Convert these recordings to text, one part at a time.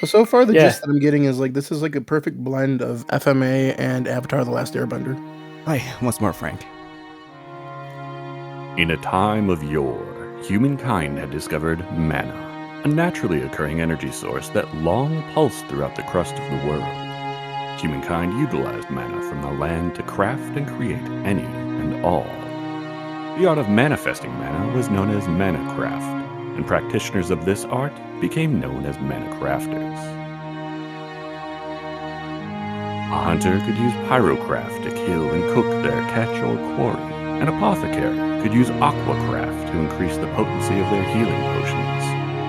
So far the Yeah. gist that I'm getting is like this is like a perfect blend of FMA and Avatar: The Last Airbender. Hi, what's more, Frank? In a time of yore, humankind had discovered mana, a naturally occurring energy source that long pulsed throughout the crust of the world. Humankind utilized mana from the land to craft and create any and all. The art of manifesting mana was known as manacraft, and practitioners of this art became known as manacrafters. A hunter could use pyrocraft to kill and cook their catch or quarry. An apothecary could use aquacraft to increase the potency of their healing potions.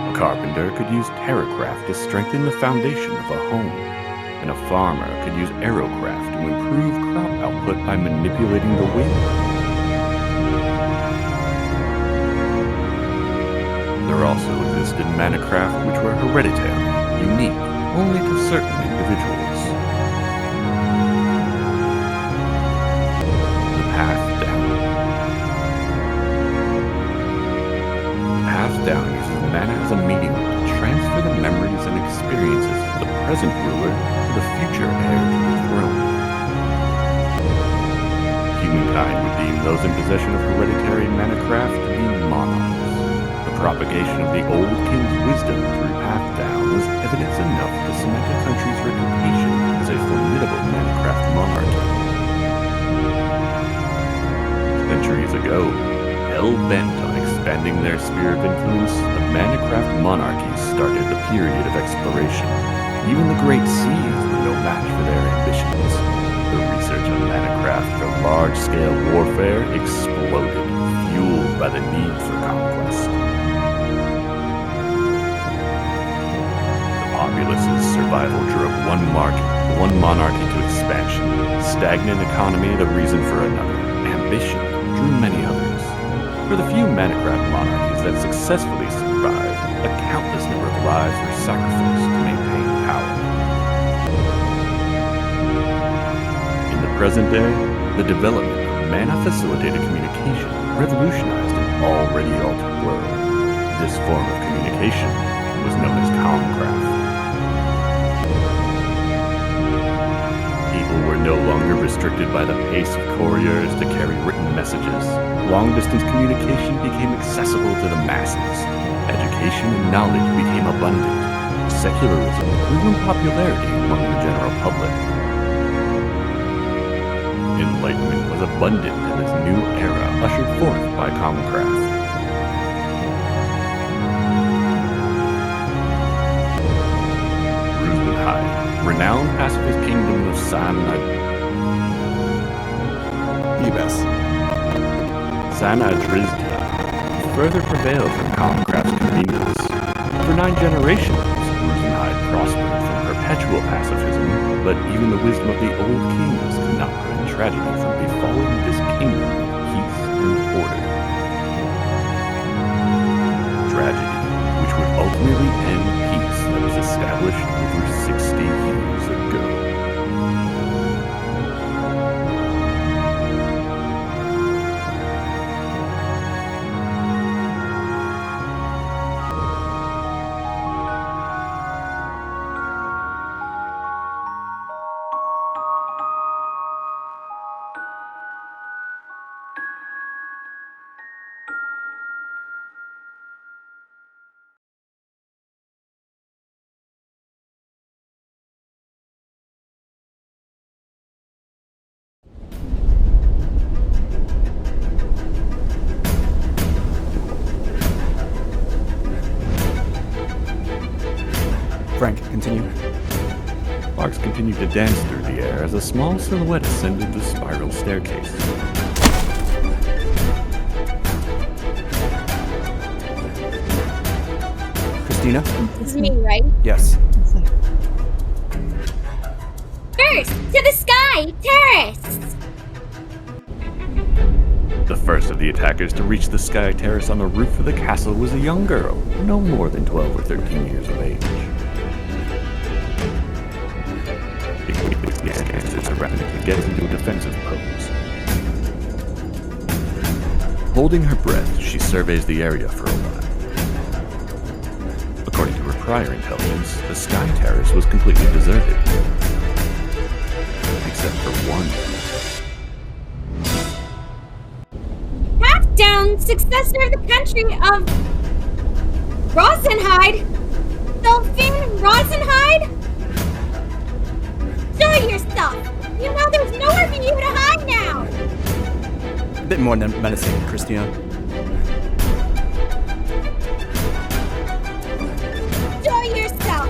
A carpenter could use terracraft to strengthen the foundation of a home. And a farmer could use aerocraft to improve crop output by manipulating the wind. There also existed manacraft which were hereditary, unique only to certain individuals. The Path Down. The Path Down uses mana as a medium to transfer the memories and experiences of the present ruler to the future heir to the throne. Humankind would deem those in possession of hereditary manacraft to be monarchs. The propagation of the old king's wisdom through Path Down was evidence enough to cement a country's reputation as a formidable manacraft monarchy. Centuries ago, hell-bent on expanding their sphere of influence, the manacraft monarchies started the period of exploration. Even the great seas were no match for their ambitions. The research on manacraft for large-scale warfare exploded, fueled by the need for conquest. The populace's survival drove one monarchy to expansion. Stagnant economy, the reason for another. Ambition drew many others. For the few manacraft monarchies that successfully survived, a countless number of lives were sacrificed to maintain power. In the present day, the development of mana-facilitated communication revolutionized an already altered world. This form of communication was known as comcraft. People were no longer restricted by the pace of couriers to carry written messages. Long-distance communication became accessible to the masses. Education and knowledge became abundant. Secularism grew in popularity among the general public. Enlightenment was abundant in this new era ushered forth by comcraft. Renowned pacifist kingdom of Sanadrizdia further prevailed from comcraft's convenience. For 9 generations, Rusenheid prospered from perpetual pacifism, but even the wisdom of the old kings could not prevent tragedy from befalling this kingdom of peace and order. Tragedy, which would ultimately end peace that was established over 60 years ago. Frank, continue. Sparks continued to dance through the air as a small silhouette ascended the spiral staircase. Cristina? It's me, right? Yes. First, to the sky! Terrace! The first of the attackers to reach the sky terrace on the roof of the castle was a young girl, no more than 12 or 13 years of age. Answers her rapidly gets into a defensive pose. Holding her breath, she surveys the area for a while. According to her prior intelligence, the Sky Terrace was completely deserted. Except for one. Half-down successor of the country of Rosenhide? Selphine Rosenhide? Show yourself! You know there's nowhere for you to hide now! A bit more than menacing, Cristina. Show yourself!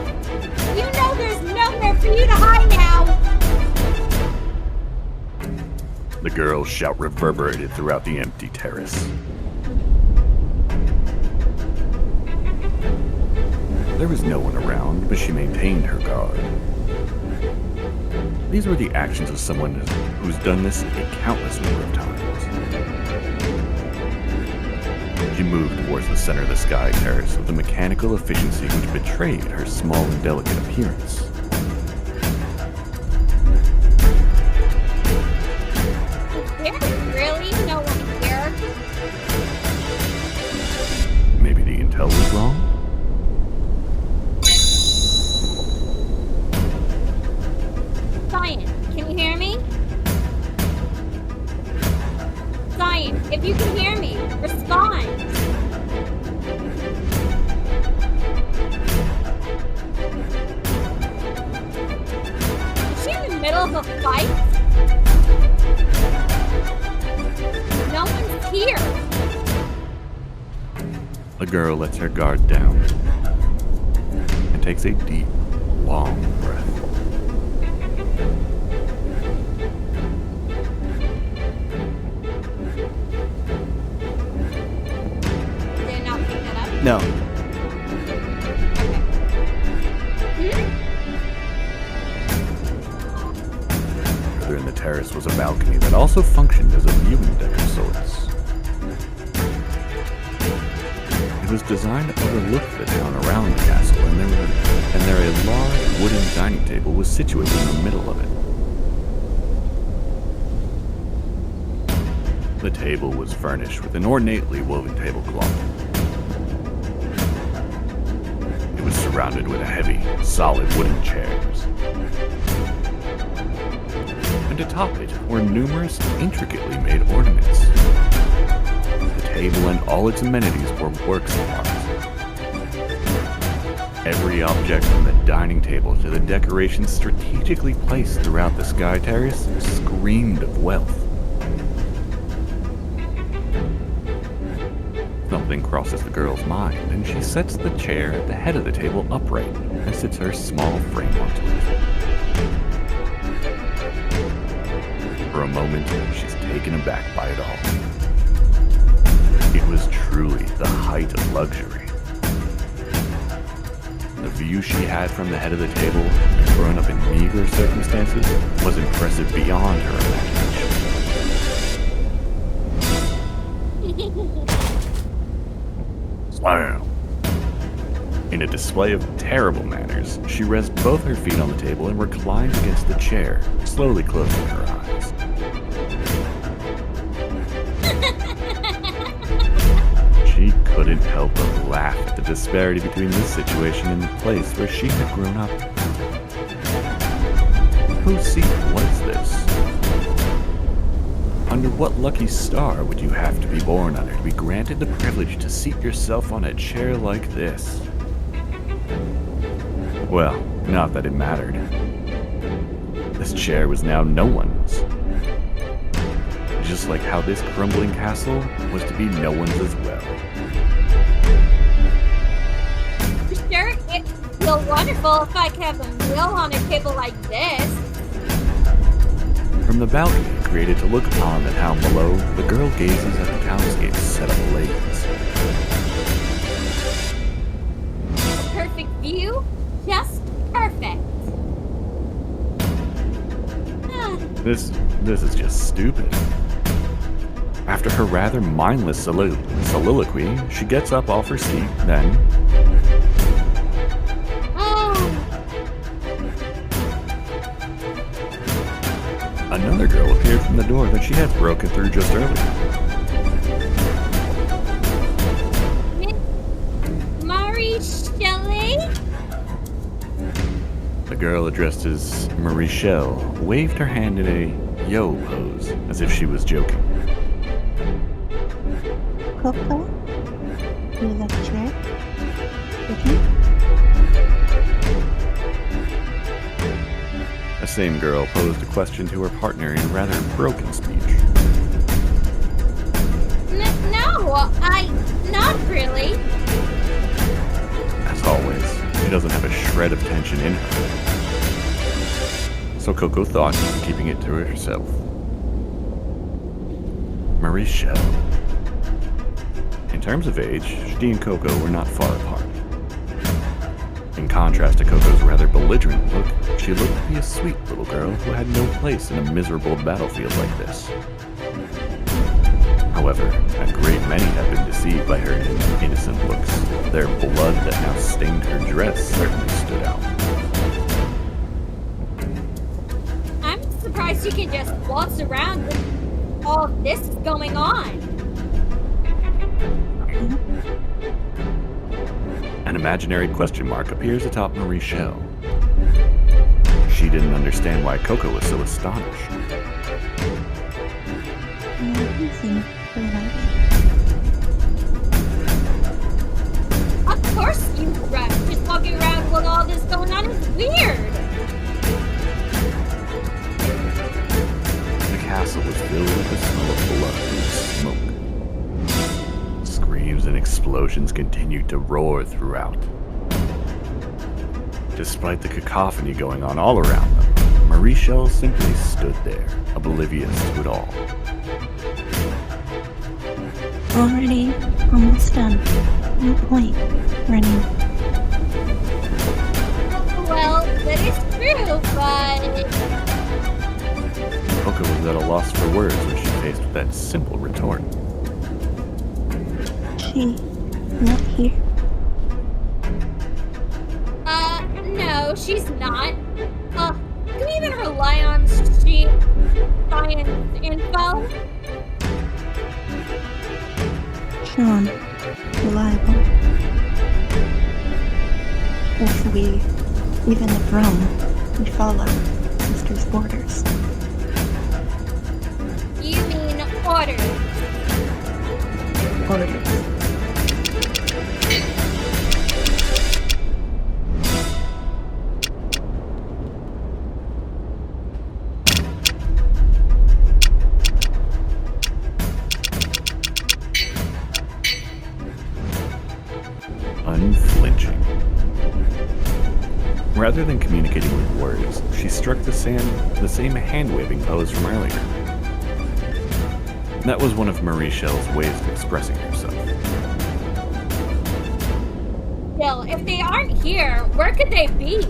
You know there's nowhere for you to hide now! The girl's shout reverberated throughout the empty terrace. There was no one around, but she maintained her guard. These were the actions of someone who's done this a countless number of times. She moved towards the center of the Sky Terrace with a mechanical efficiency which betrayed her small and delicate appearance. There's really no one here. Maybe the intel was wrong? Sian, can you hear me? Sian, if you can hear me, respond. Is she in the middle of a fight? No one's here. The girl lets her guard down and takes a deep, long breath. Did I not pick that up? No. Further in the terrace was a balcony that also functioned as a viewing deck of sorts. It was designed to overlook the town around the castle, and there a large wooden dining table was situated in the middle of it. The table was furnished with an ornately woven tablecloth. It was surrounded with heavy, solid wooden chairs. And atop it were numerous intricately made ornaments. The table and all its amenities were works of art. Every object from the dining table to the decorations strategically placed throughout the Sky Terrace screamed of wealth. Something crosses the girl's mind, and she sets the chair at the head of the table upright and sits her small frame onto it. For a moment, she's taken aback by it all. It was truly the height of luxury. The view she had from the head of the table, growing up in meager circumstances, was impressive beyond her imagination. Slam! In a display of terrible manners, she rests both her feet on the table and reclines against the chair, slowly closing her eyes. She couldn't help but laugh at the disparity between this situation and the place where she had grown up. Whose seat was this? Under what lucky star would you have to be born under to be granted the privilege to seat yourself on a chair like this? Well, not that it mattered. This chair was now no one's. Just like how this crumbling castle was to be no one's as well. Sure, it'd feel wonderful if I could have a meal on a table like this. From the balcony created to look upon the town below, the girl gazes at the townscape set ablaze. A perfect view, just perfect. This is just stupid. After her rather mindless soliloquy, she gets up off her seat, then... Another girl appeared from the door that she had broken through just earlier. Mharie Shelley? The girl addressed as Mharie waved her hand in a yo pose, as if she was joking. Koko, you like chair? With me? The same girl posed a question to her partner in rather broken speech. No, not really. As always, she doesn't have a shred of tension in her. So Koko thought, keeping it to herself. Mharie. In terms of age, she and Koko were not far apart. In contrast to Koko's rather belligerent look, she looked to be a sweet little girl who had no place in a miserable battlefield like this. However, a great many have been deceived by her innocent looks. Their blood that now stained her dress certainly stood out. I'm surprised you can just waltz around with all this going on. An imaginary question mark appears atop Mharie. She didn't understand why Koko was so astonished. Easy, relax. Of course you run. Just walking around with all this going on is weird. The castle was filled with the smell of blood and smoke. Screams and explosions continued to roar throughout. Despite the cacophony going on all around them, Mharie simply stood there, oblivious to it all. Already almost done. No point running. Well, that is true, but Koko was at a loss for words when she faced with that simple retort. She not here. no, she's not. Can we even rely on science info? Sean, reliable. If we, even if wrong, we follow Sister's orders. You mean orders? Orders. Unflinching. Rather than communicating with words, she struck the same hand-waving pose from earlier. That was one of Mharie's ways of expressing herself. Still, if they aren't here, where could they be?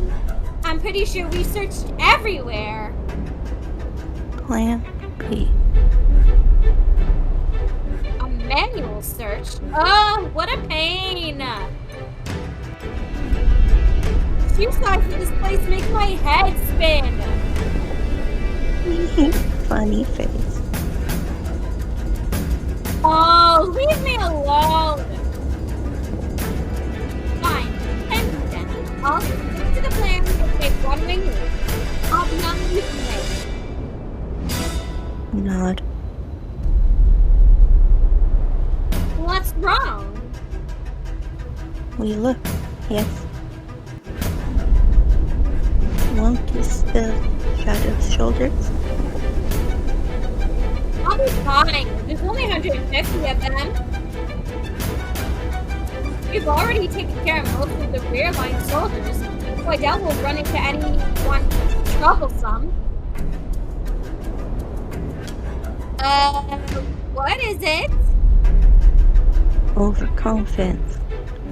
I'm pretty sure we searched everywhere. Plan B. A manual search? Oh, what a pain! Sheer size of this place makes my head spin. Funny face. Oh, leave me alone. Fine, then. I'll stick to the plan and take one wing loop. I'll be on the way. Nod. What's wrong? We look, yes. Won't kiss the shadow's shoulders? I'll be fine. There's only 150 of them. We've already taken care of most of the rear line soldiers, so I doubt we'll run into anyone troublesome. What is it? Overconfidence.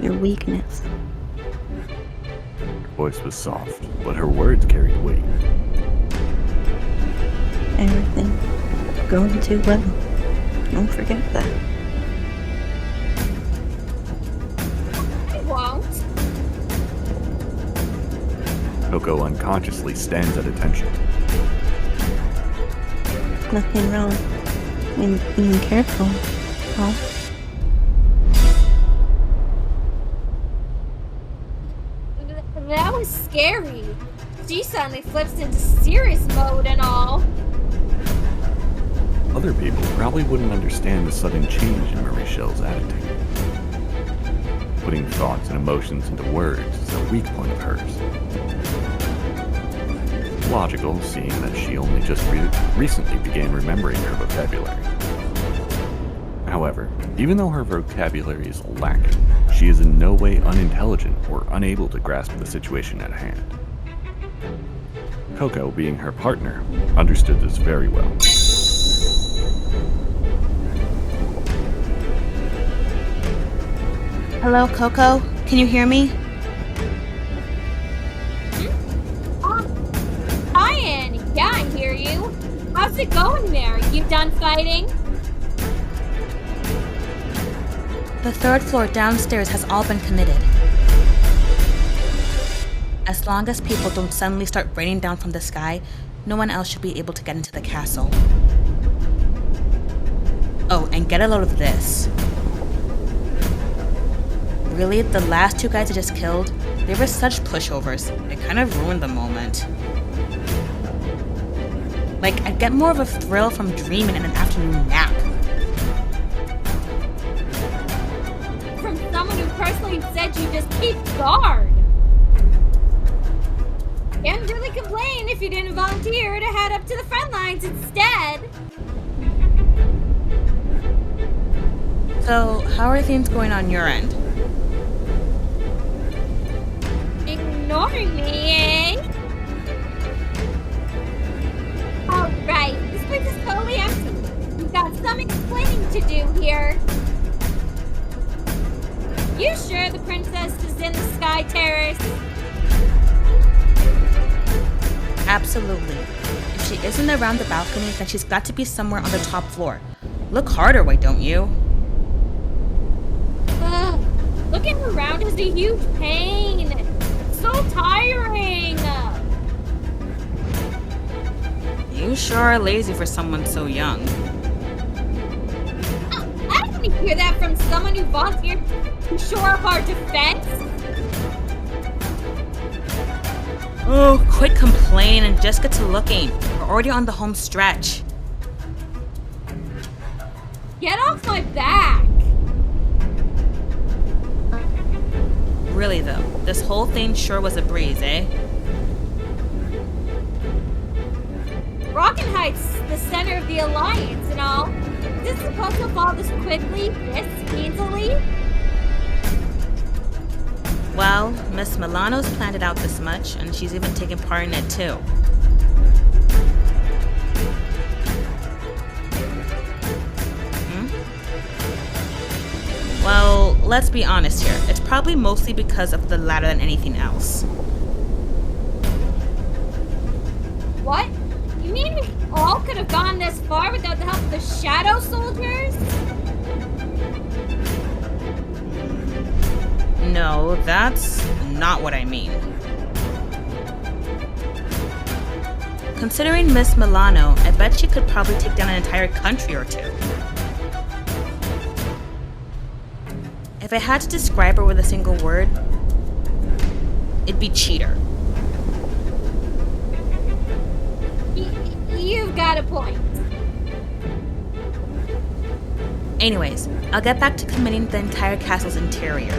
Your weakness. Her voice was soft, but her words carried weight. Everything going too well. Don't forget that. I won't. Koko unconsciously stands at attention. Nothing wrong in being careful, huh? That was scary. She suddenly flips into serious mode and all. Other people probably wouldn't understand the sudden change in Marie Shell's attitude. Putting thoughts and emotions into words is a weak point of hers. Logical, seeing that she only just recently began remembering her vocabulary. However, even though her vocabulary is lacking, she is in no way unintelligent or unable to grasp the situation at hand. Koko, being her partner, understood this very well. Hello, Koko? Can you hear me? Sian, yeah, I hear you. How's it going there? You done fighting? The third floor downstairs has all been committed. As long as people don't suddenly start raining down from the sky, no one else should be able to get into the castle. Oh, and get a load of this. Really, the last two guys I just killed, they were such pushovers. It kind of ruined the moment. Like, I'd get more of a thrill from dreaming in an afternoon nap. From someone who personally said you just keep guard. Can't really complain if you didn't volunteer to head up to the front lines instead. So, how are things going on your end? Ignoring me, eh? Alright, this place is totally empty. We've got some explaining to do here. You sure the princess is in the Sky Terrace? Absolutely. If she isn't around the balcony, then she's got to be somewhere on the top floor. Look harder, why don't you? Looking around is a huge pain. It's so tiring. You sure are lazy for someone so young. I don't want to hear that from someone who volunteered to shore up our defense. Oh, quit complaining and just get to looking. We're already on the home stretch. Get off my back. Really though, this whole thing sure was a breeze, eh? Rockenheit's the center of the Alliance and all. Is it supposed to fall this quickly, this easily? Well, Miss Milano's planned it out this much, and she's even taken part in it too. Well, let's be honest here. It's probably mostly because of the latter than anything else. What? You mean we all could have gone this far without the help of the Shadow Soldiers? No, that's not what I mean. Considering Miss Milano, I bet she could probably take down an entire country or two. If I had to describe her with a single word, it'd be cheater. You've got a point. Anyways, I'll get back to committing the entire castle's interior.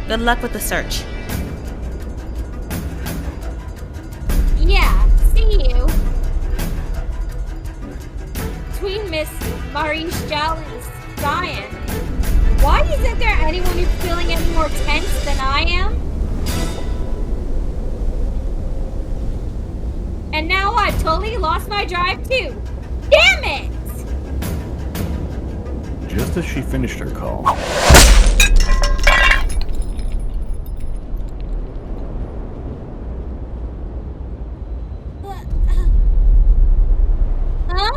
Good luck with the search. Yeah, see you. Between Miss Mharie and Sian, why isn't there anyone who's feeling any more tense than I am? And now I've totally lost my drive too. Damn it! Just as she finished her call, Huh?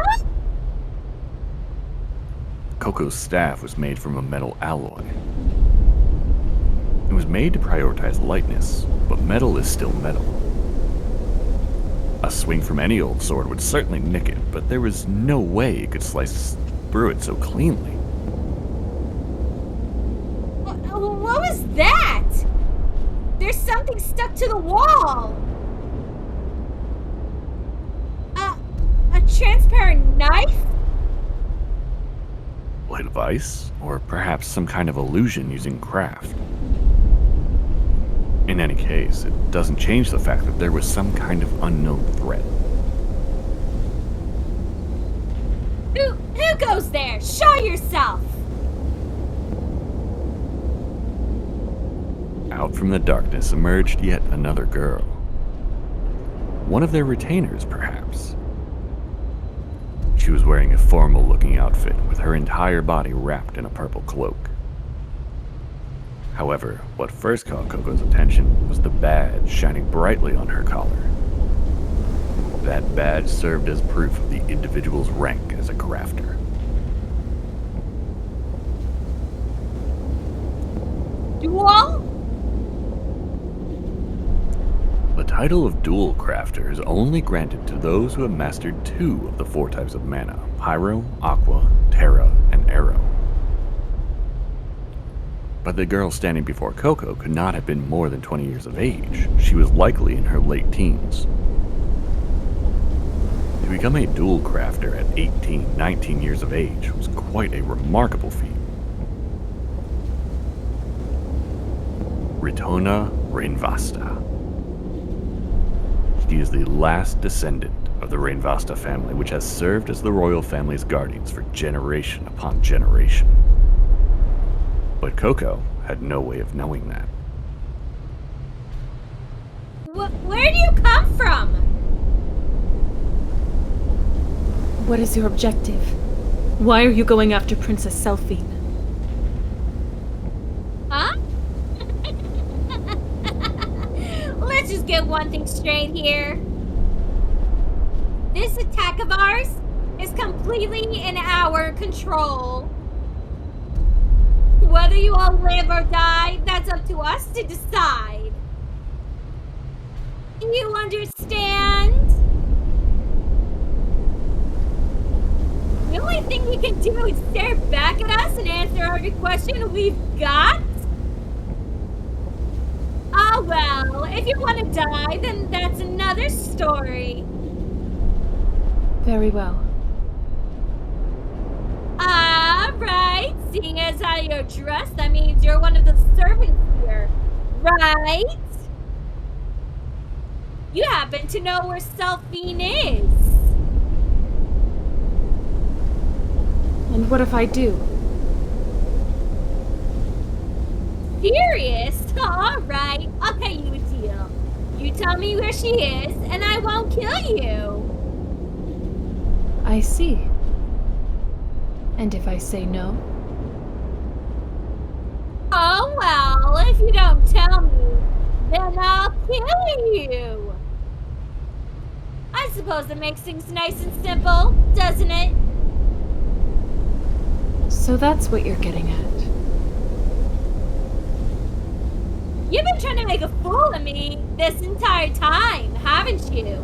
Koko's staff was made from a metal alloy. It was made to prioritize lightness, but metal is still metal. A swing from any old sword would certainly nick it, but there was no way it could slice through it so cleanly. What was something stuck to the wall. A transparent knife? Blade of ice, or perhaps some kind of illusion using craft. In any case, it doesn't change the fact that there was some kind of unknown threat. Who goes there? Show yourself! Out from the darkness emerged yet another girl. One of their retainers, perhaps. She was wearing a formal-looking outfit with her entire body wrapped in a purple cloak. However, what first caught Koko's attention was the badge shining brightly on her collar. That badge served as proof of the individual's rank as a crafter. Duel? The title of Dual Crafter is only granted to those who have mastered 2 of the 4 types of mana: Pyro, Aqua, Terra, and Arrow. But the girl standing before Koko could not have been more than 20 years of age. She was likely in her late teens. To become a Dual Crafter at 18, 19 years of age was quite a remarkable feat. Ritona Rainvasta. She is the last descendant of the Rainvasta family, which has served as the royal family's guardians for generation upon generation. But Koko had no way of knowing that. Where do you come from? What is your objective? Why are you going after Princess Selphine? Huh? Let's just get one thing straight here. This attack of ours is completely in our control. Whether you all live or die, that's up to us to decide. Do you understand? The only thing you can do is stare back at us and answer every question we've got? Oh well, if you want to die, then that's another story. Very well. Alright, seeing as how you're dressed, that means you're one of the servants here, right? You happen to know where Selphine is. And what if I do? Serious? Alright, I'll pay you a deal. You tell me where she is, and I won't kill you. I see. And if I say no? Oh well, if you don't tell me, then I'll kill you. I suppose it makes things nice and simple, doesn't it? So that's what you're getting at. You've been trying to make a fool of me this entire time, haven't you?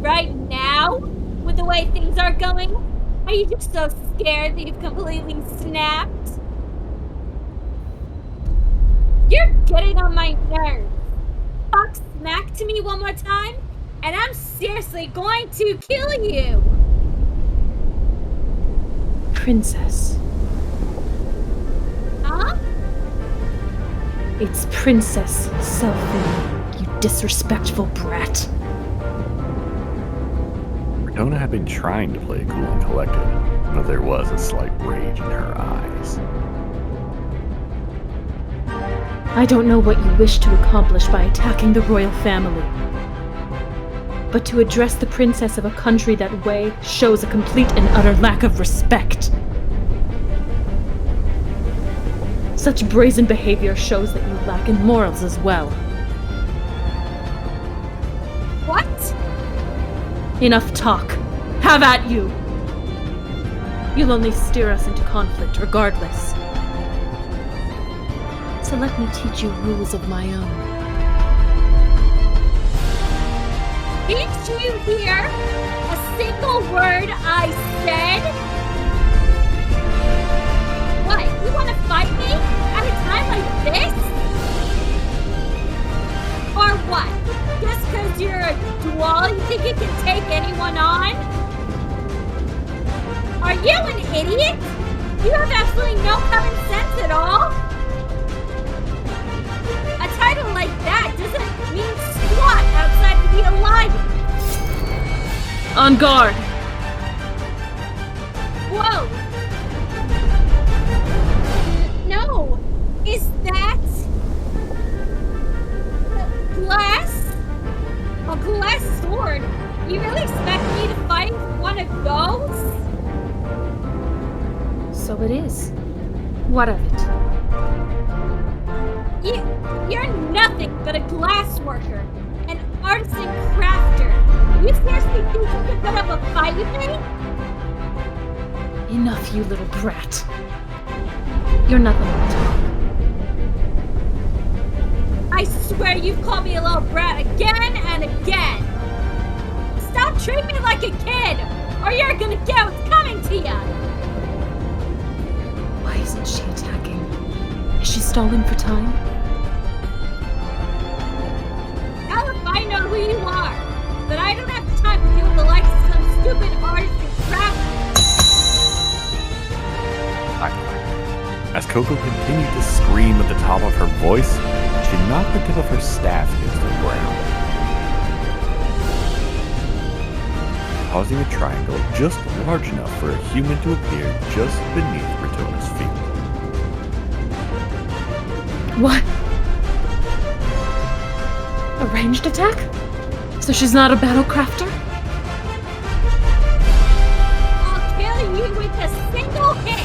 Right now, with the way things are going, are you just so scared that you've completely snapped? You're getting on my nerves. Talk smack to me one more time, and I'm seriously going to kill you. Princess. Huh? It's Princess Selphine, you disrespectful brat. Ritona had been trying to play cool and collected, but there was a slight rage in her eyes. I don't know what you wish to accomplish by attacking the royal family. But to address the princess of a country that way shows a complete and utter lack of respect. Such brazen behavior shows that you lack in morals as well. What? Enough talk. Have at you! You'll only steer us into conflict regardless. So let me teach you rules of my own. Didn't you hear a single word I said? What, you want to fight me at a time like this? On guard! Whoa! No! Is that... glass? A glass sword? You really expect me to fight one of those? So it is. What of it? You're nothing but a glass worker, an artisan crafter. You seriously think you could put up a fight with me? Enough, you little brat. You're nothing but talk. I swear you've called me a little brat again and again. Stop treating me like a kid, or you're gonna get what's coming to you. Why isn't she attacking? Is she stalling for time? Hell if I know who you are, but I don't have the time to deal with the likes of some stupid artisan crafter. As Koko continued to scream at the top of her voice, she knocked the tip of her staff against the ground, causing a triangle just large enough for a human to appear just beneath Ritona's feet. What? A ranged attack? So she's not a battle crafter? I'll kill you with a single hit.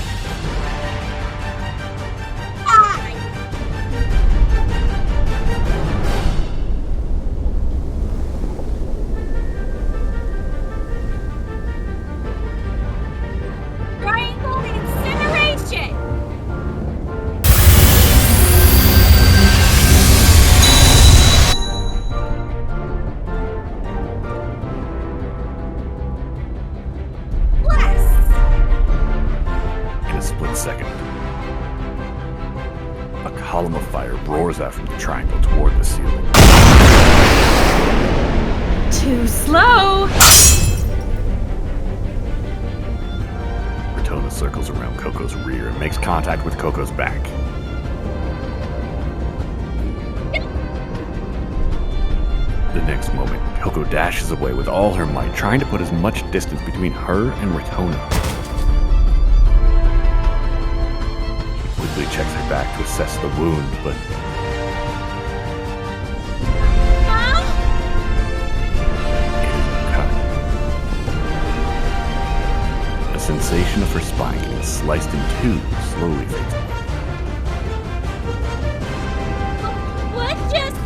Triangle incineration! In a split second, a column of fire roars out from the triangle toward the ceiling. Too slow! Ritona circles around Koko's rear and makes contact with Koko's back. The next moment, Koko dashes away with all her might, trying to put as much distance between her and Ritona. She quickly checks her back to assess the wound, but it isn't cut. The sensation of her spine getting sliced in two slowly fades away. What just...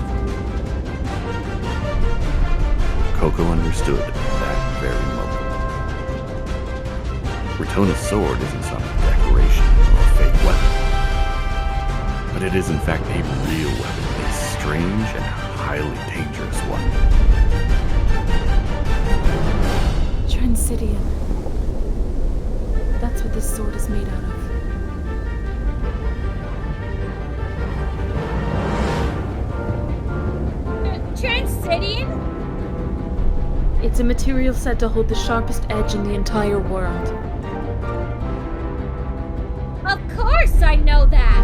Koko understood that very moment. Ritona's sword isn't some decoration or a fake weapon, but it is in fact a real weapon, a strange and highly dangerous one. Transidian. That's what this sword is made out of. Transidian? It's a material said to hold the sharpest edge in the entire world. Of course I know that!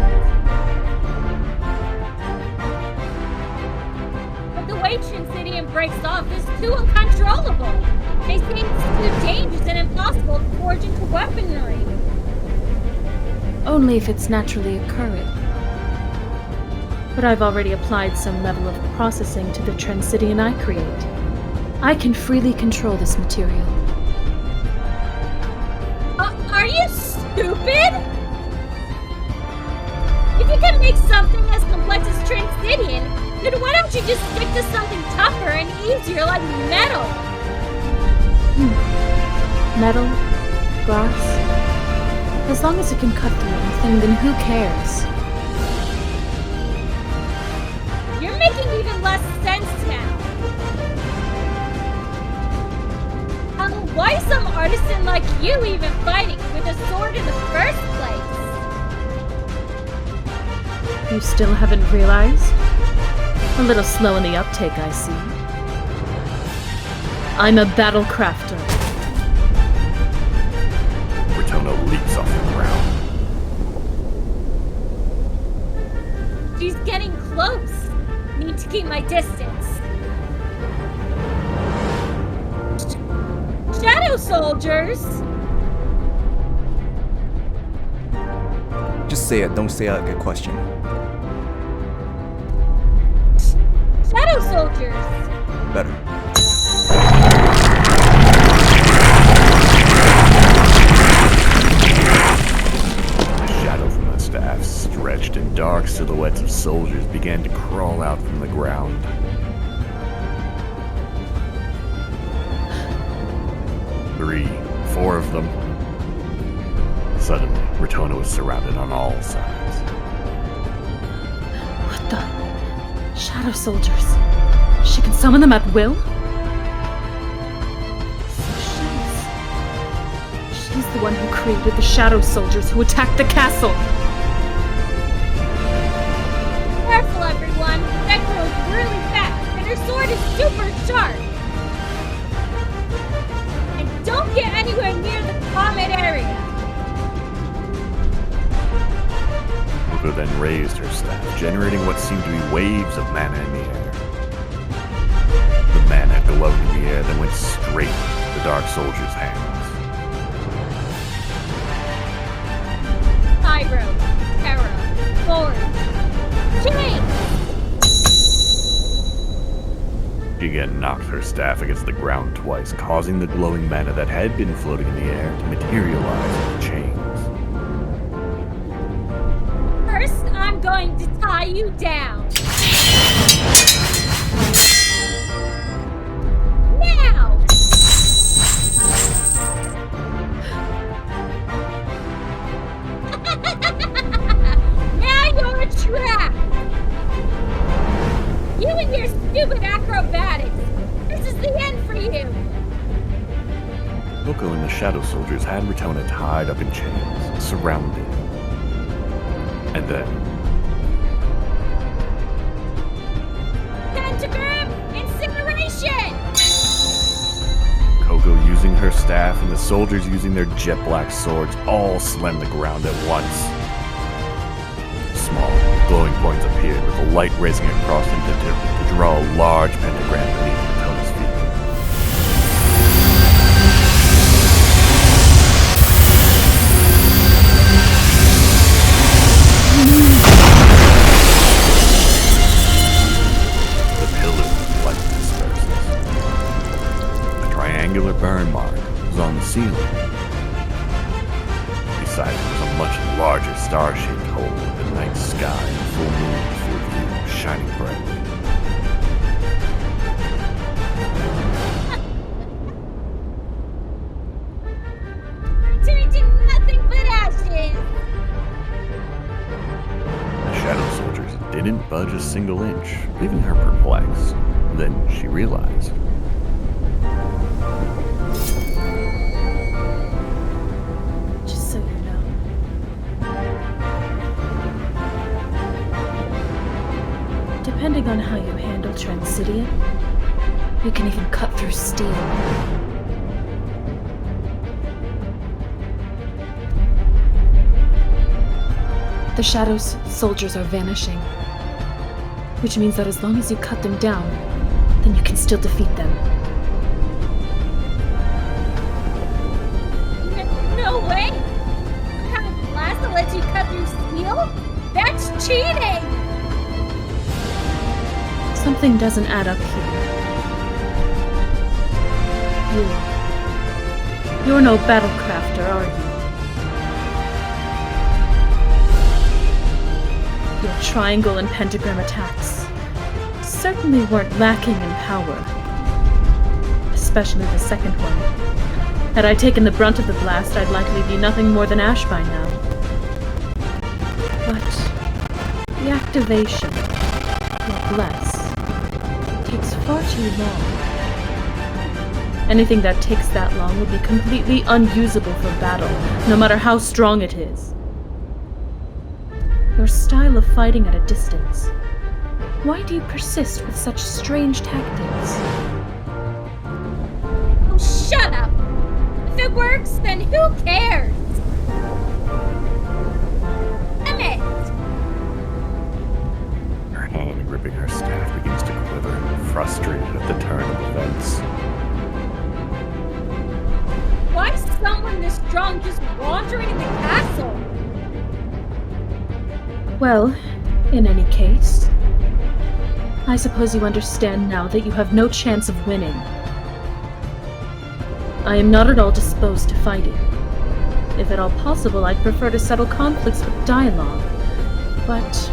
But the way Transidian breaks off is too uncontrollable. They seem too dangerous and impossible to forge into weaponry. Only if it's naturally occurring. But I've already applied some level of processing to the Transidian I create. I can freely control this material. Are you stupid? If you can make something as complex as Transidian, then why don't you just stick to something tougher and easier like metal? Metal? Glass? As long as it can cut through anything, then who cares? You're making even less sense now. Why is some artisan like you even fighting with a sword in the first place? You still haven't realized? A little slow in the uptake, I see. I'm a battle crafter. Ritona leaps off the ground. She's getting close. Need to keep my distance. Shadow soldiers? Just say it, don't say it like a question. Shadow soldiers! Better. The shadow from the staff stretched and dark silhouettes of soldiers began to crawl out from the ground. 3, 4 of them. Suddenly, Ritona was surrounded on all sides. What the? Shadow soldiers. She can summon them at will? So she's the one who created the shadow soldiers who attacked the castle. Careful, everyone! That girl's really fast, and her sword is super sharp! And don't get anywhere near the comet area! Koko then raised her staff, generating what seemed to be waves of mana in the air. The mana glowed in the air, then went straight to the Dark Soldier's hands. Pyro, Kyra, Forge, Change! She again knocked her staff against the ground twice, causing the glowing mana that had been floating in the air to materialize in chains. First, I'm going to tie you down. Now! Now you're trapped! You and your stupid acrobatics! This is the end for you! Koko and the Shadow Soldiers had Ritona tied up in chains, surrounded. And then, Pentagram incineration! Koko using her staff and the soldiers using their jet black swords all slammed the ground at once. Small, glowing points appeared with the light racing across them to draw a large pentagram beneath Ritona's feet. The pillars of light disperses. A triangular burn mark was on the ceiling. Beside it was a much larger star-shaped hole with the night sky and full moon full view, shining brightly. Turned to nothing but ashes! The Shadow Soldiers didn't budge a single inch, leaving her perplexed. Then she realized. Just so you know. Depending on how you handle Transidian, you can even cut through steel. The Shadow's soldiers are vanishing, which means that as long as you cut them down, then you can still defeat them. No way! What kind of blast that lets you cut through steel? That's cheating! Something doesn't add up here. You're no battlecrafter, are you? Your triangle and pentagram attacks certainly weren't lacking in power. Especially the second one. Had I taken the brunt of the blast, I'd likely be nothing more than ash by now. But the activation, or bless, takes far too long. Anything that takes that long would be completely unusable for battle, no matter how strong it is. Your style of fighting at a distance. Why do you persist with such strange tactics? Oh, shut up! If it works, then who cares? Damn it! Her hand gripping her staff begins to quiver, frustrated at the turn of events. Well, in any case, I suppose you understand now that you have no chance of winning. I am not at all disposed to fighting. If at all possible, I'd prefer to settle conflicts with dialogue. But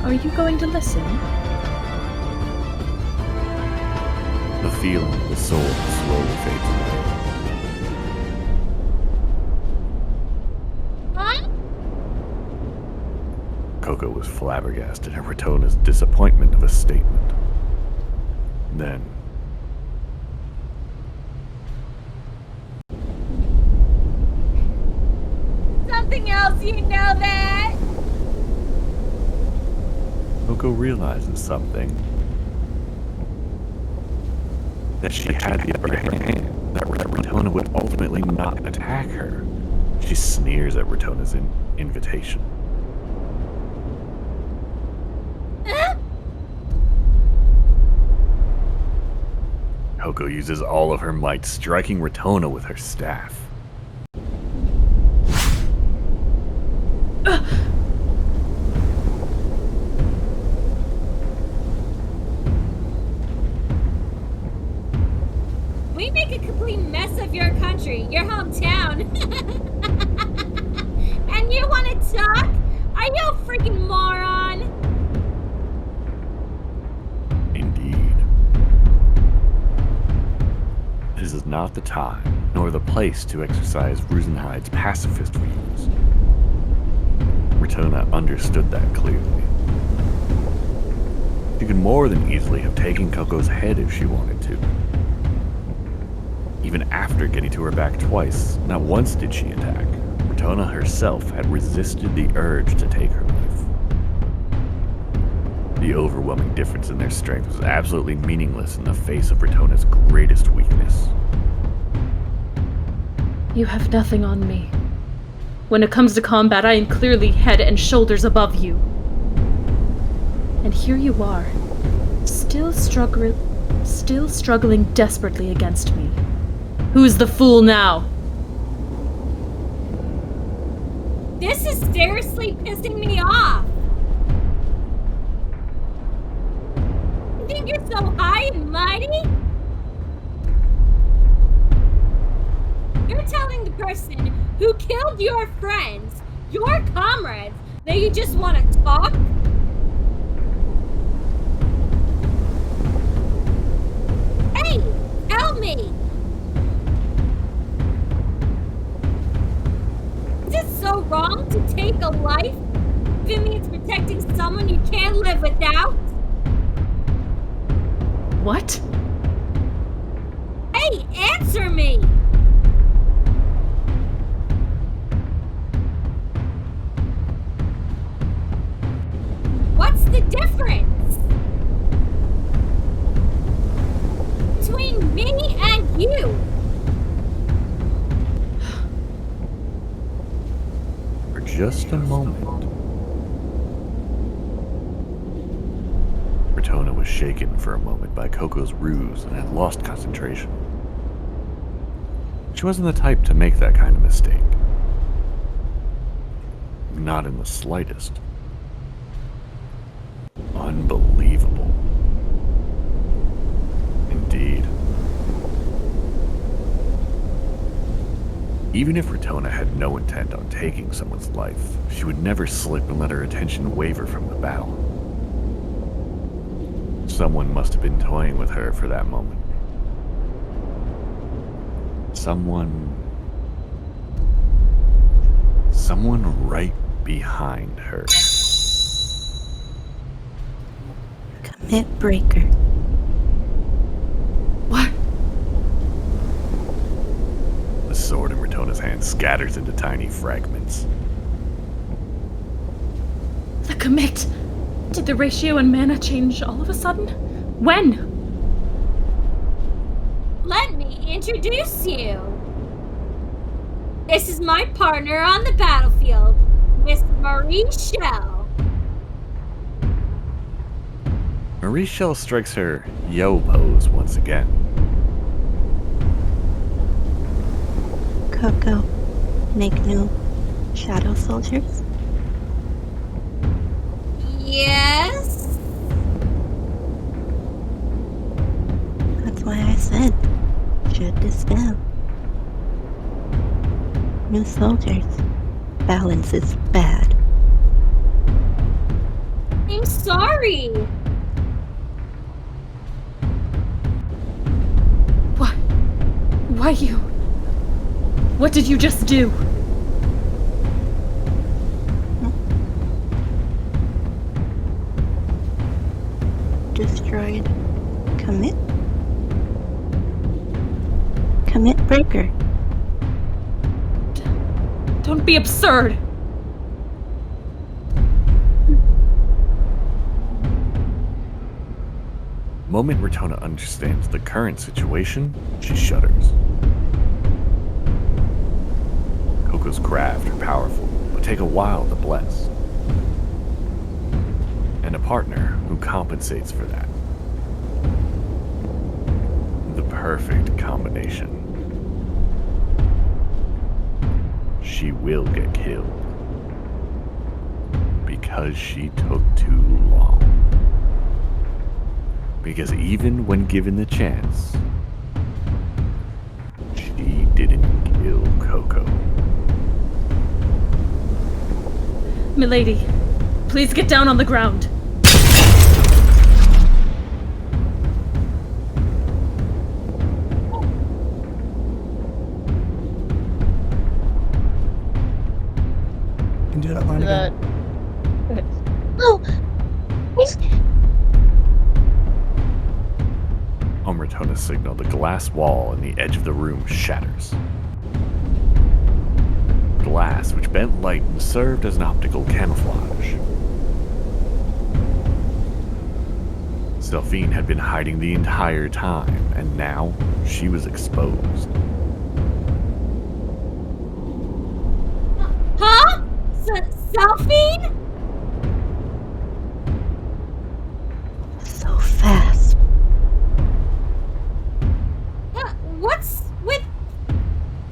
are you going to listen? The feeling of the sword slowly fades away. Huh? Koko was flabbergasted at Ritona's disappointment of a statement. Then, Something else, you know that? Koko realizes something. That she had the upper hand, that Ritona would ultimately not attack her. She sneers at Ritona's invitation. Koko uses all of her might, striking Ritona with her staff. We make a complete mess of your country, your hometown. And you want to talk? Are you a freaking moron? Indeed. This is not the time, nor the place to exercise Rusenhide's pacifist views. Ritona understood that clearly. She could more than easily have taken Koko's head if she wanted to. Even after getting to her back twice, not once did she attack. Ritona herself had resisted the urge to take her life. The overwhelming difference in their strength was absolutely meaningless in the face of Ritona's greatest weakness. You have nothing on me. When it comes to combat, I am clearly head and shoulders above you. And here you are, still struggling desperately against me. Who's the fool now? This is seriously pissing me off. You think you're so high and mighty? You're telling the person who killed your friends, your comrades, that you just want to talk? Hey, tell me! Is it so wrong to take a life if it means protecting someone you can't live without? What? Hey, answer me! What's the difference between me and you? For just a moment, Ritona was shaken for a moment by Koko's ruse and had lost concentration. She wasn't the type to make that kind of mistake. Not in the slightest. Unbelievable. Indeed. Even if Ritona had no intent on taking someone's life, she would never slip and let her attention waver from the battle. Someone must have been toying with her for that moment. Someone right behind her. Commit breaker. What? The sword in Ritona's hand scatters into tiny fragments. The commit! Did the ratio in mana change all of a sudden? When? Let me introduce you. This is my partner on the battlefield, Miss Mharie Shell. Mharie Shell strikes her yo pose once again. Koko, make new shadow soldiers. them. New soldiers. Balance is bad. I'm sorry. What? Why you? What did you just do? Destroyed commit breaker. Don't be absurd! The moment Ritona understands the current situation, she shudders. Koko's craft are powerful, but take a while to bless. And a partner who compensates for that. The perfect combination. She will get killed. Because she took too long. Because even when given the chance, she didn't kill Koko. Milady, please get down on the ground. You can do that line again. Oh! On Ritona's signal, the glass wall in the edge of the room shatters. Glass which bent light and served as an optical camouflage. Selphine had been hiding the entire time, and now she was exposed. Huh? Selphine? So fast. What's with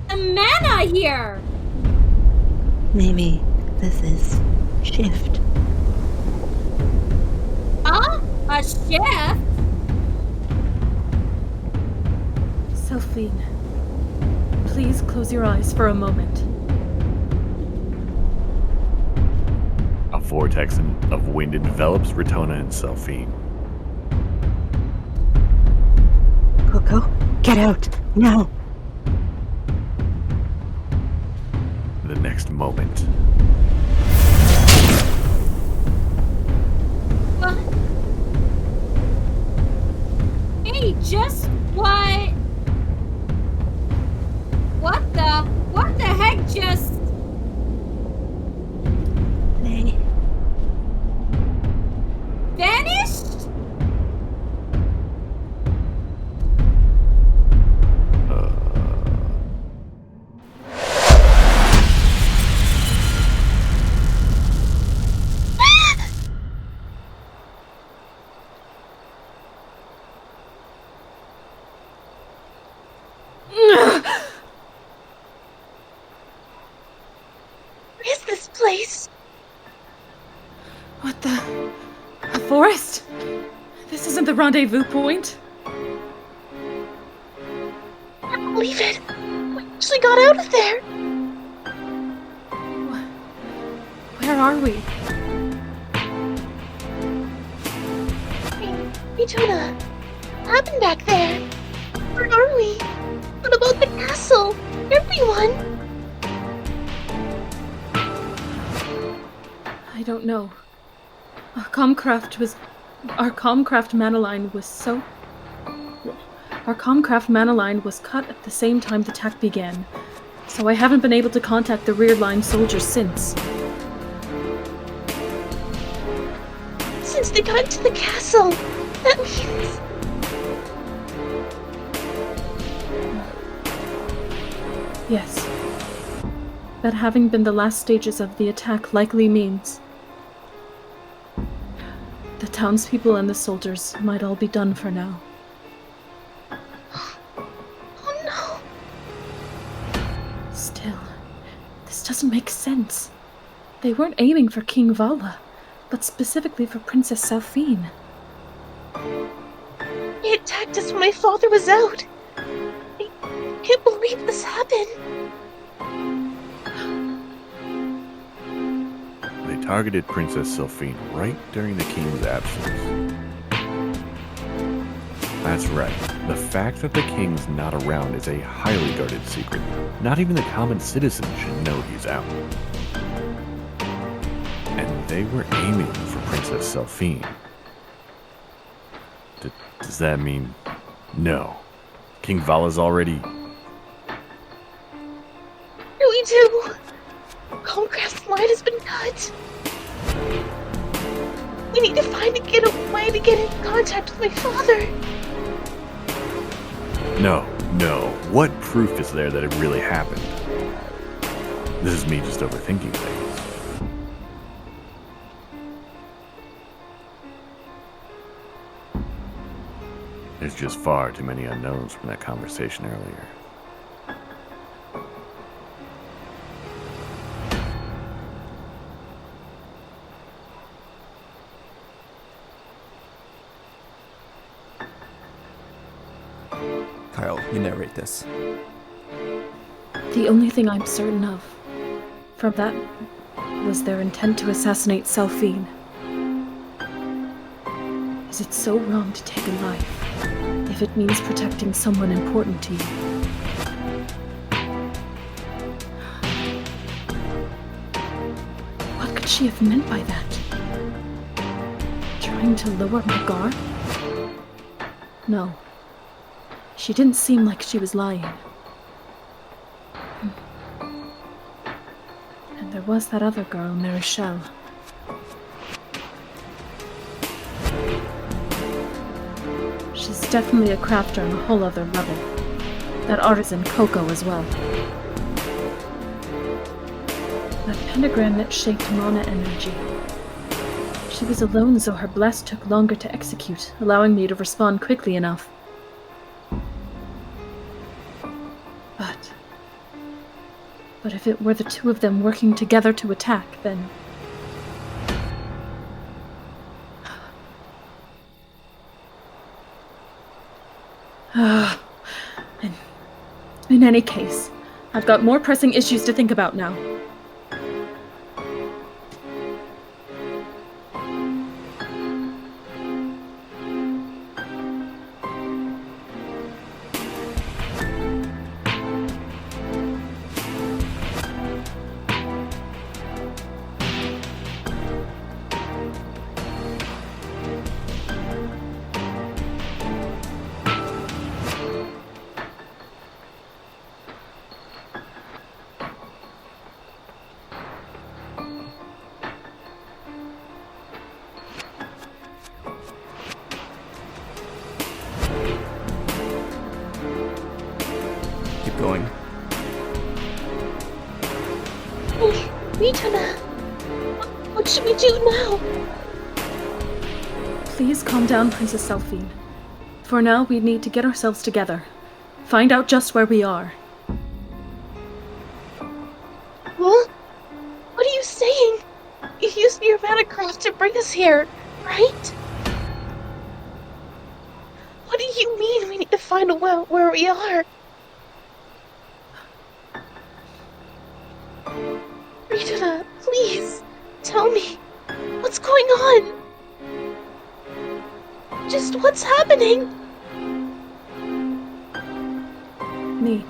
the mana here? Maybe this is shift. Huh? A shift? Selphine, please close your eyes for a moment. A vortex of wind envelops Ritona and Selphine. Koko, get out, now! The next moment, What? Hey, just what? What the heck just? They Vanished? What is this place? What the? A forest? This isn't the rendezvous point. I can't believe it! We actually got out of there! Where are we? Ritona, what happened back there? Where are we? What about the castle? Everyone? I don't know. Our comcraft mana line was cut at the same time the attack began, so I haven't been able to contact the rear line soldiers since. Since they got into the castle, that means... Yes. That having been the last stages of the attack likely means the townspeople and the soldiers might all be done for now. Oh no! Still, this doesn't make sense. They weren't aiming for King Vala, but specifically for Princess Selphine. They attacked us when my father was out. can't believe this happened. They targeted Princess Selphine right during the king's absence. That's right. The fact that the king's not around is a highly guarded secret. Not even the common citizen should know he's out. And they were aiming for Princess Selphine. Does that mean... No. King Vala's already... Really do. Comcraft's line has been cut. We need to find a way to get in contact with my father. No. What proof is there that it really happened? This is me just overthinking things. There's just far too many unknowns from that conversation earlier. Kyle, you narrate this. The only thing I'm certain of from that was their intent to assassinate Selphine. Is it so wrong to take a life if it means protecting someone important to you? What could she have meant by that? Trying to lower my guard? No. She didn't seem like she was lying. And there was that other girl, Marichelle. She's definitely a crafter on a whole other level. That artisan Koko as well. That pentagram that shaped mana energy. She was alone, so her blast took longer to execute, allowing me to respond quickly enough. But if it were the two of them working together to attack, then... In any case, I've got more pressing issues to think about now. Going. Ritona, what should we do now? Please calm down, Princess Selphine. For now, we need to get ourselves together. Find out just where we are. Huh? What are you saying? You used your Manacraft to bring us here, right? What do you mean we need to find out where we are? Ritona, please, tell me, what's going on? Just what's happening? Me.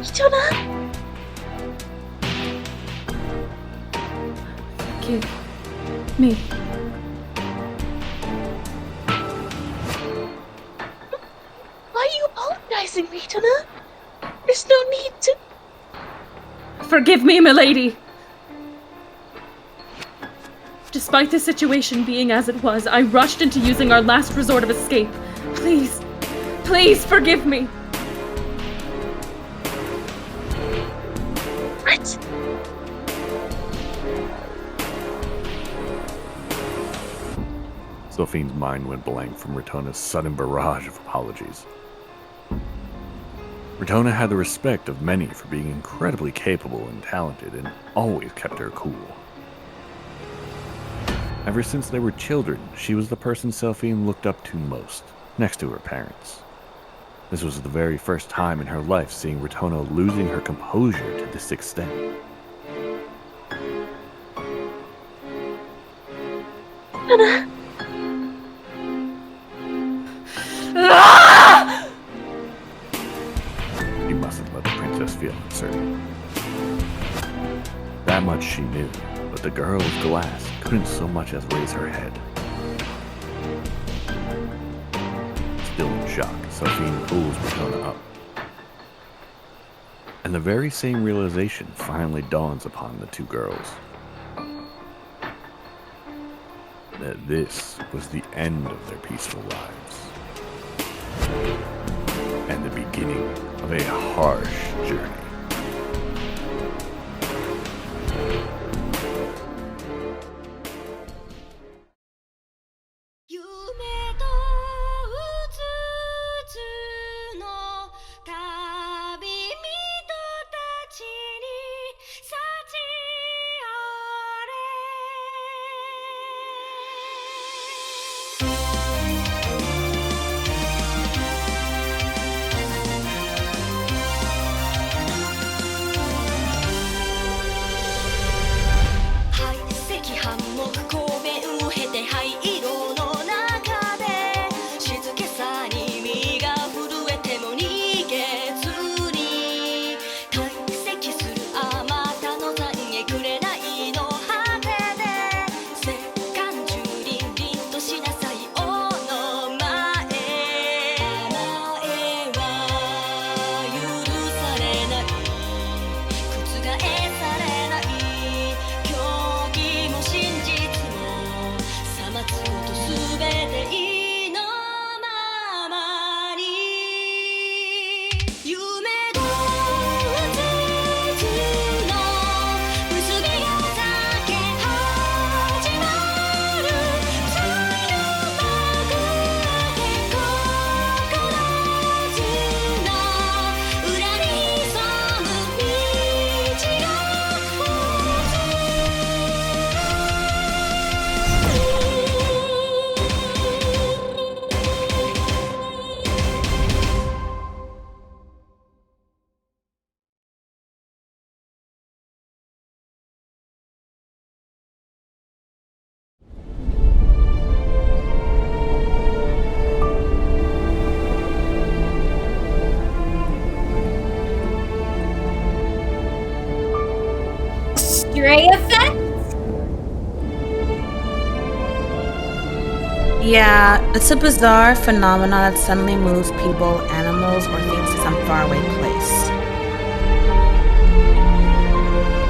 Ritona? Forgive me. Why are you apologizing, Ritona? There's no need to... Forgive me, milady! Despite the situation being as it was, I rushed into using our last resort of escape. Please, please forgive me! What? Selphine's mind went blank from Ritona's sudden barrage of apologies. Ritona had the respect of many for being incredibly capable and talented and always kept her cool. Ever since they were children, she was the person Selphine looked up to most, next to her parents. This was the very first time in her life seeing Ritona losing her composure to this extent. He mustn't let the princess feel uncertain. That much she knew, but the girl of glass couldn't so much as raise her head. Still in shock, Selphine pulls Ritona up. And the very same realization finally dawns upon the two girls. That this was the end of their peaceful lives. And the beginning of a harsh journey. Stray effect? Yeah, it's a bizarre phenomenon that suddenly moves people, animals, or things to some faraway place.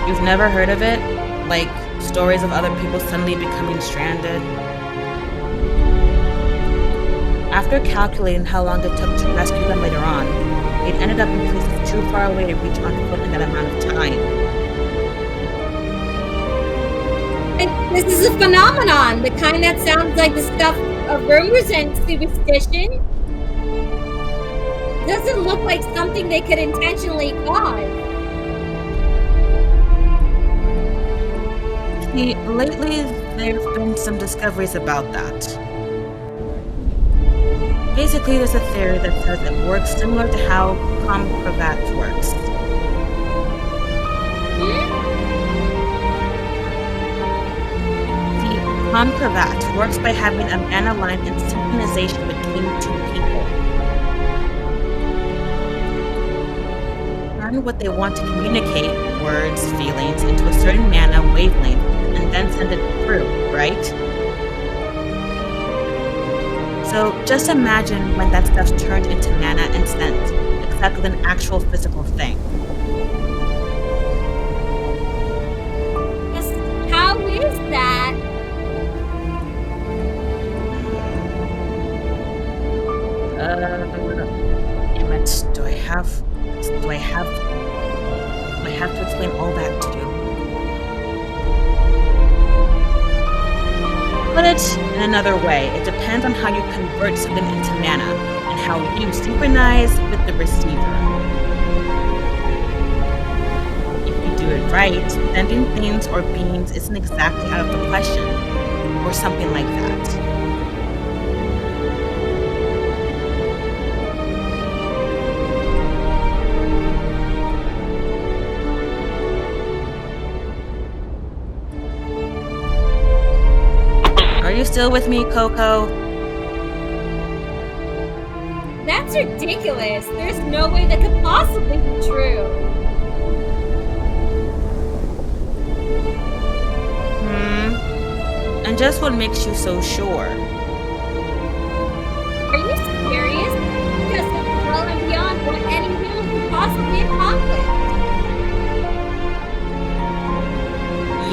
You've never heard of it? Like stories of other people suddenly becoming stranded? After calculating how long it took to rescue them later on, they'd ended up in places too far away to reach on foot in that amount of time. And this is a phenomenon, the kind that sounds like the stuff of rumors and superstition. Doesn't look like something they could intentionally cause. See, lately there have been some discoveries about that. Basically, there's a theory that says it works similar to how cravat works. Cravat works by having a mana line in synchronization between two people. Turn what they want to communicate, words, feelings, into a certain mana wavelength, and then send it through, right? So just imagine when that stuff's turned into mana and sent, except with an actual physical thing. How is that? Damn it, do I have to explain all that to you? Put it in another way, it depends on how you convert something into mana, and how you synchronize with the receiver. If you do it right, sending things or beings isn't exactly out of the question. or something like that. Are you still with me, Koko? That's ridiculous. There's no way that could possibly be true. And just what makes you so sure? Are you serious? Because it's well and beyond what any human could possibly accomplish.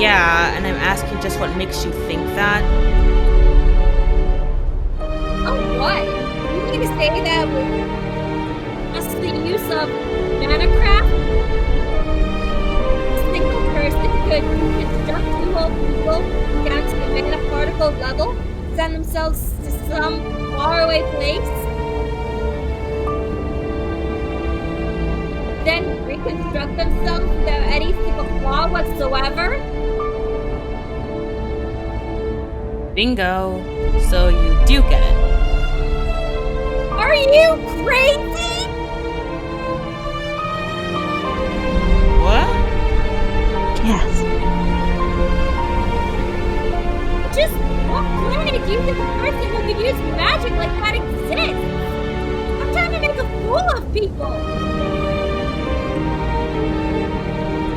Yeah, and I'm asking just what makes you think that? Oh, what? You mean to say that with just the use of manacraft? A single person could construct two whole people down to the nanoparticle level, send themselves to some faraway place, then reconstruct themselves without any single flaw whatsoever? Bingo. So you do get it. Are you crazy? What? Yes. Just what planet do you think a person who could use magic like that exists? I'm trying to make a fool of people.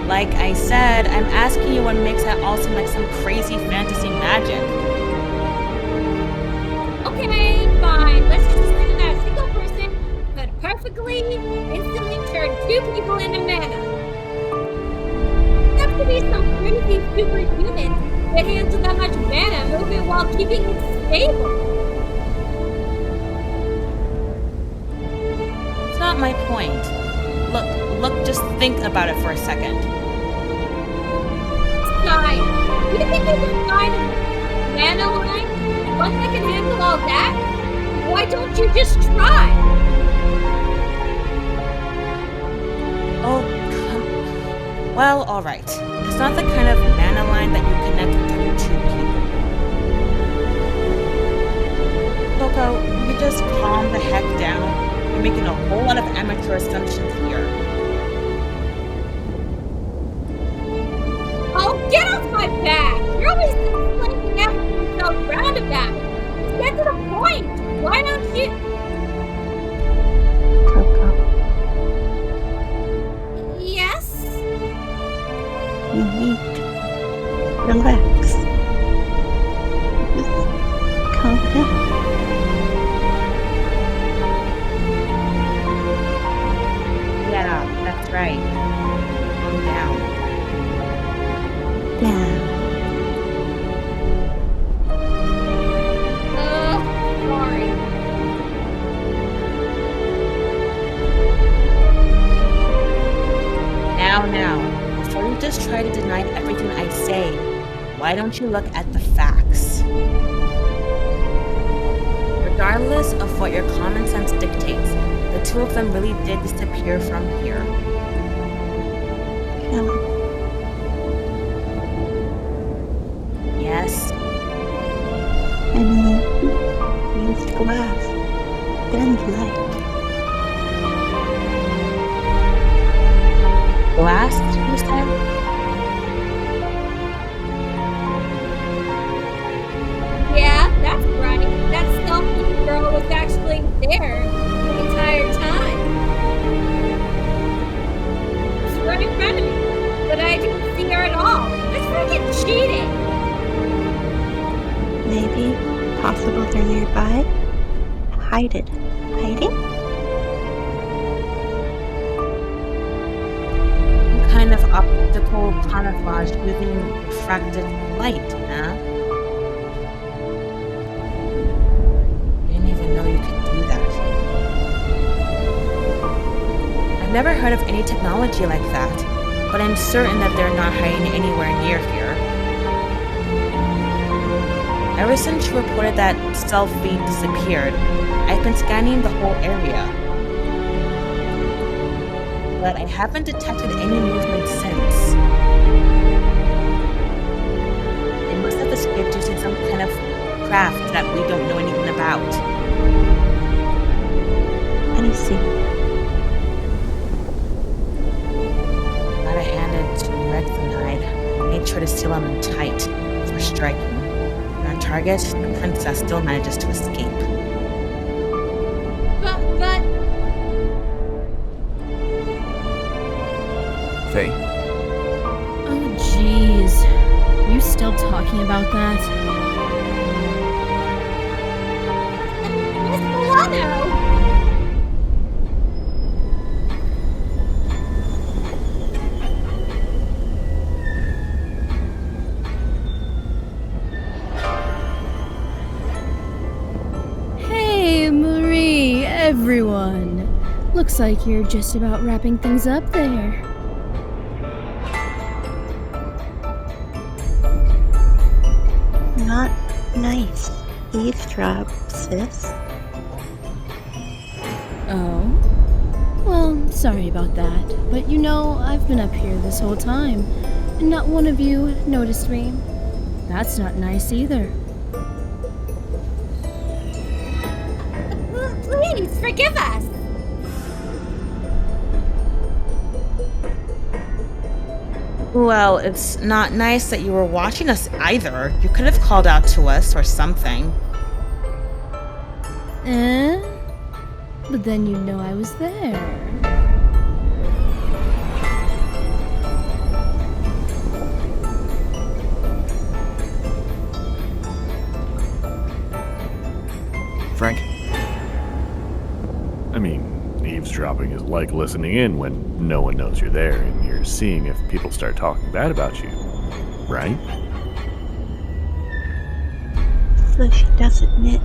Like I said, I'm asking you what makes that all seem like some crazy fantasy magic. Okay, fine. Let's just assume that a single person could perfectly, instantly turn two people into mana. That could be some crazy superhuman that handles that much mana movement while keeping it stable. It's not my point. Look, just think about it for a second. Fine. You think you can find a mana line? One that can handle all that? Why don't you just try? Oh, well, alright. It's not the kind of mana line that you connect between two people. Koko, you just calm the heck down. You're making a whole lot of amateur assumptions here. Oh, get off my back! You're always explaining everything so roundabout. Get to the point! Why don't you... Koko, Yes? you need to relax. Just calm down. Yeah, that's right. Calm down. Yeah. Sorry. Now, before you just try to deny everything I say, why don't you look at the facts? Regardless of what your common sense dictates, the two of them really did disappear from here. Yeah. Yes, And he used glass. Bend light. glass, you said? Yeah, that's right. That Selphine girl was actually there the entire time. She was right in front of me, but I didn't see her at all. That's freaking cheating. Maybe. Possible they're nearby. Hiding? Some kind of optical camouflage using refracted light, huh? I didn't even know you could do that. I've never heard of any technology like that, but I'm certain that they're not hiding anywhere near here. Ever since you reported that Selphine disappeared, I've been scanning the whole area. But I haven't detected any movement since. They must have escaped using some kind seal them in tight for striking. And our target, the princess, still manages to escape. But Faye, Oh, jeez. Are you still talking about that? Miss Milano! Hey, Mharie, everyone. Looks like you're just about wrapping things up there. Not nice. Eavesdrop, sis. Oh? Well, sorry about that. But you know, I've been up here this whole time, and not one of you noticed me. That's not nice either. Please, forgive us! Well, it's not nice that you were watching us either. You could have called out to us or something. Eh? But then you know I was there. Frank, I mean, eavesdropping is like listening in when no one knows you're there and you're seeing if people start talking bad about you, right? So she does admit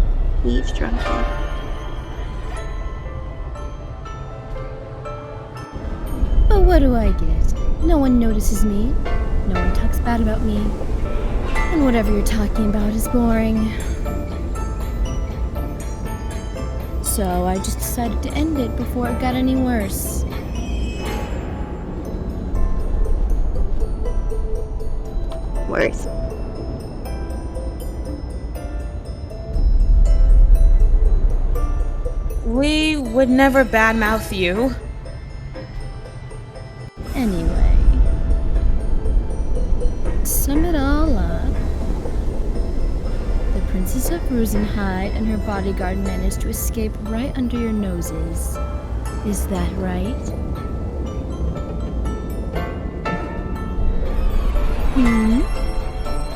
eavesdropping. But what do I get? No one notices me. No one talks bad about me. And whatever you're talking about is boring. So I just decided to end it before it got any worse. Worse. We would never badmouth you. Anyway, to sum it all up, the Princess of Rosenheid and her bodyguard managed to escape right under your noses. Is that right?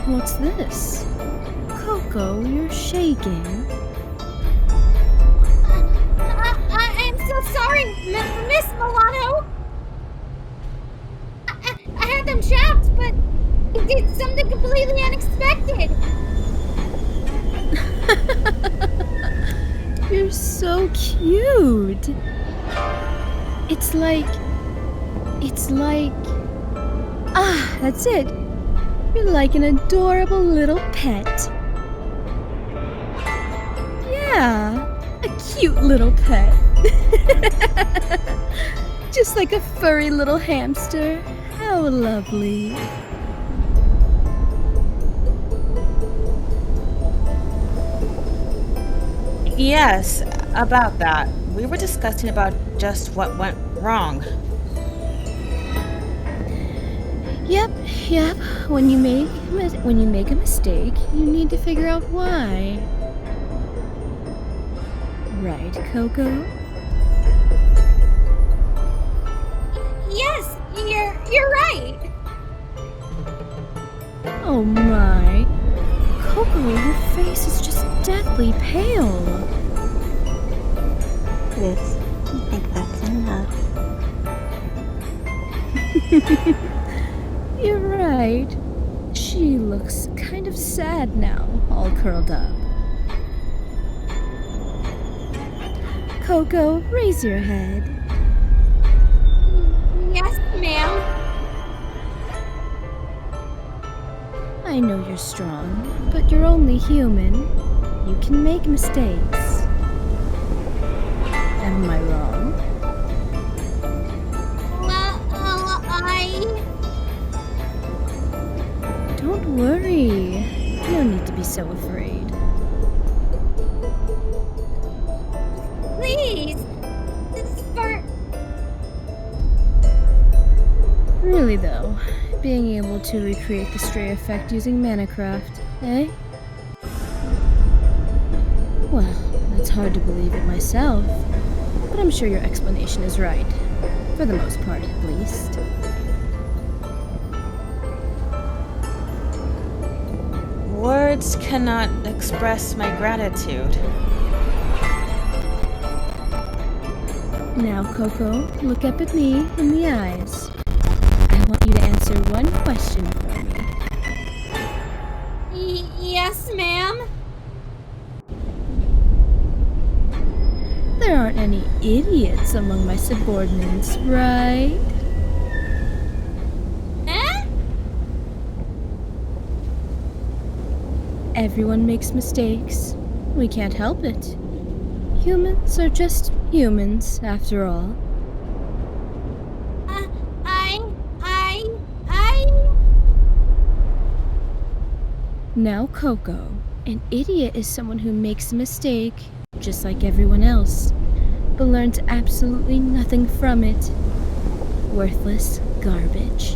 What's this? Koko, you're shaking. I'm so sorry, Miss Milano! I had them trapped, but he did something completely unexpected! You're so cute. It's like... that's it. You're like an adorable little pet. Yeah, a cute little pet. Just like a furry little hamster. How lovely. Yes, about that. We were discussing about just what went wrong. Yep. When you make a mistake, you need to figure out why. Right, Koko? Yes, you're right! Oh my. Koko, your face is just deathly pale. Sis, I think that's enough. You're right. She looks kind of sad now, all curled up. Koko, raise your head. Yes, ma'am. I know you're strong, but you're only human. You can make mistakes. Am I wrong? Well, Don't worry. No need to be so afraid. Please! This is for... Really though, being able to recreate the stray effect using Manacraft, eh? Well, it's hard to believe it myself, but I'm sure your explanation is right. For the most part, at least. Words cannot express my gratitude. Now, Koko, look up at me in the eyes. I want you to answer one question for me. Yes, ma'am. There aren't any idiots among my subordinates, right? Eh? Everyone makes mistakes. We can't help it. Humans are just humans, after all. Now, Koko, an idiot is someone who makes a mistake, just like everyone else, but learns absolutely nothing from it. Worthless garbage.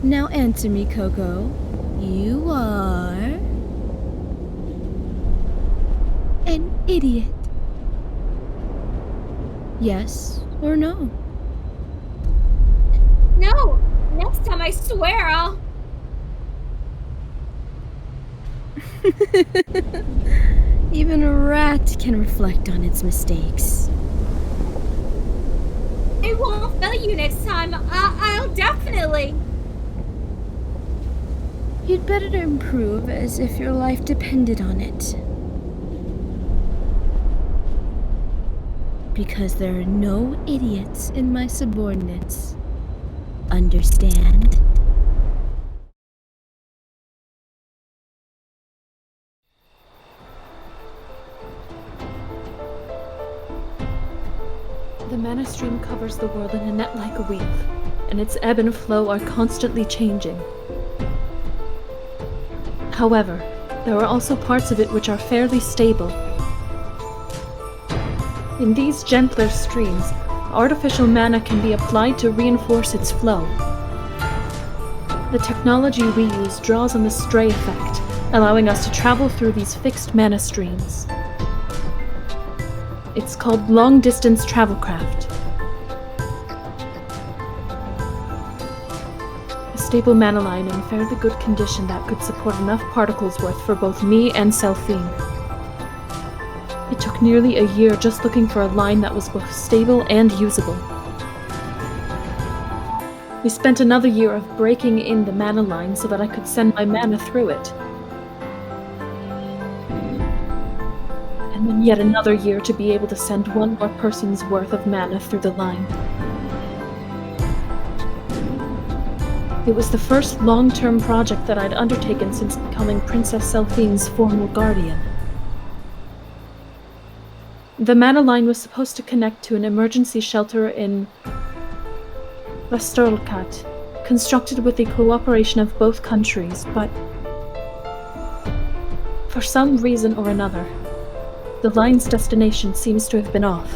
Now answer me, Koko. You are... an idiot. Yes or no? No. Next time, I swear I'll... Even a rat can reflect on its mistakes. I won't fail you next time. I'll definitely... You'd better improve as if your life depended on it. Because there are no idiots in my subordinates. Understand? The mana stream covers the world in a net like a weave, and its ebb and flow are constantly changing. However, there are also parts of it which are fairly stable. In these gentler streams, artificial mana can be applied to reinforce its flow. The technology we use draws on the stray effect, allowing us to travel through these fixed mana streams. It's called long-distance travelcraft. A stable mana line in fairly good condition that could support enough particles worth for both me and Selphine. It took nearly a year just looking for a line that was both stable and usable. We spent another year of breaking in the mana line so that I could send my mana through it. And then yet another year to be able to send one more person's worth of mana through the line. It was the first long-term project that I'd undertaken since becoming Princess Selphine's formal guardian. The mana line was supposed to connect to an emergency shelter in Vestorlkat, constructed with the cooperation of both countries, but for some reason or another, the line's destination seems to have been off.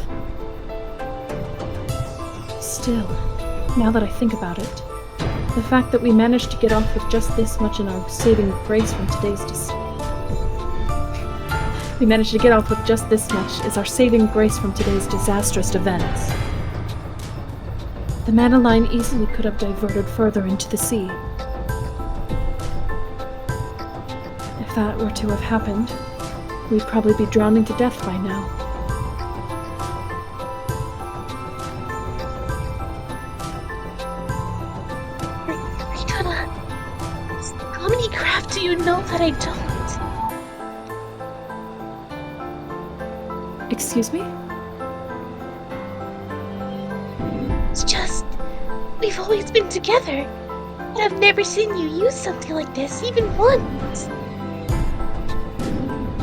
Still, now that I think about it, the fact that we managed to get off with just this much in our saving grace from today's We managed to get off with just this much is our saving grace from today's disastrous events. The mana line easily could have diverted further into the sea. If that were to have happened, we'd probably be drowning to death by now. Ritona, how many craft do you know that I don't? Excuse me? It's just, we've always been together, but I've never seen you use something like this, even once.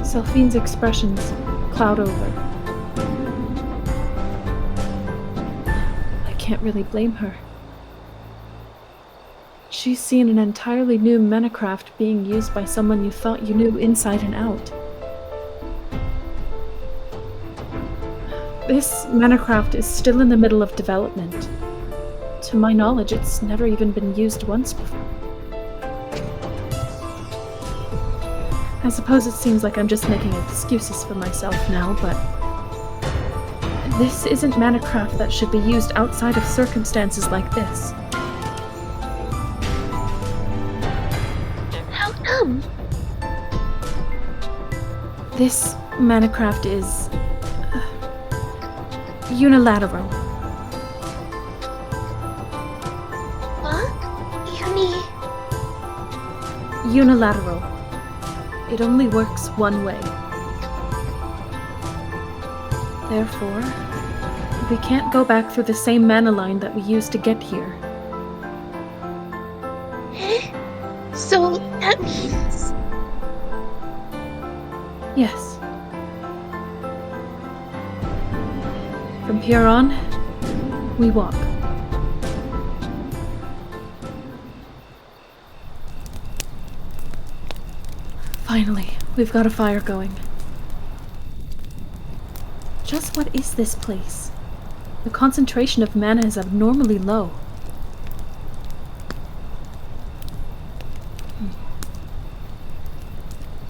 Selphine's expressions cloud over. I can't really blame her. She's seen an entirely new Manacraft being used by someone you thought you knew inside and out. This manacraft is still in the middle of development. To my knowledge, it's never even been used once before. I suppose it seems like I'm just making excuses for myself now, but this isn't manacraft that should be used outside of circumstances like this. How come? This manacraft is unilateral. What? Unilateral. It only works one way. Therefore, we can't go back through the same mana line that we used to get here. Eh? So that means... Yes. From here on, we walk. Finally, we've got a fire going. Just what is this place? The concentration of mana is abnormally low.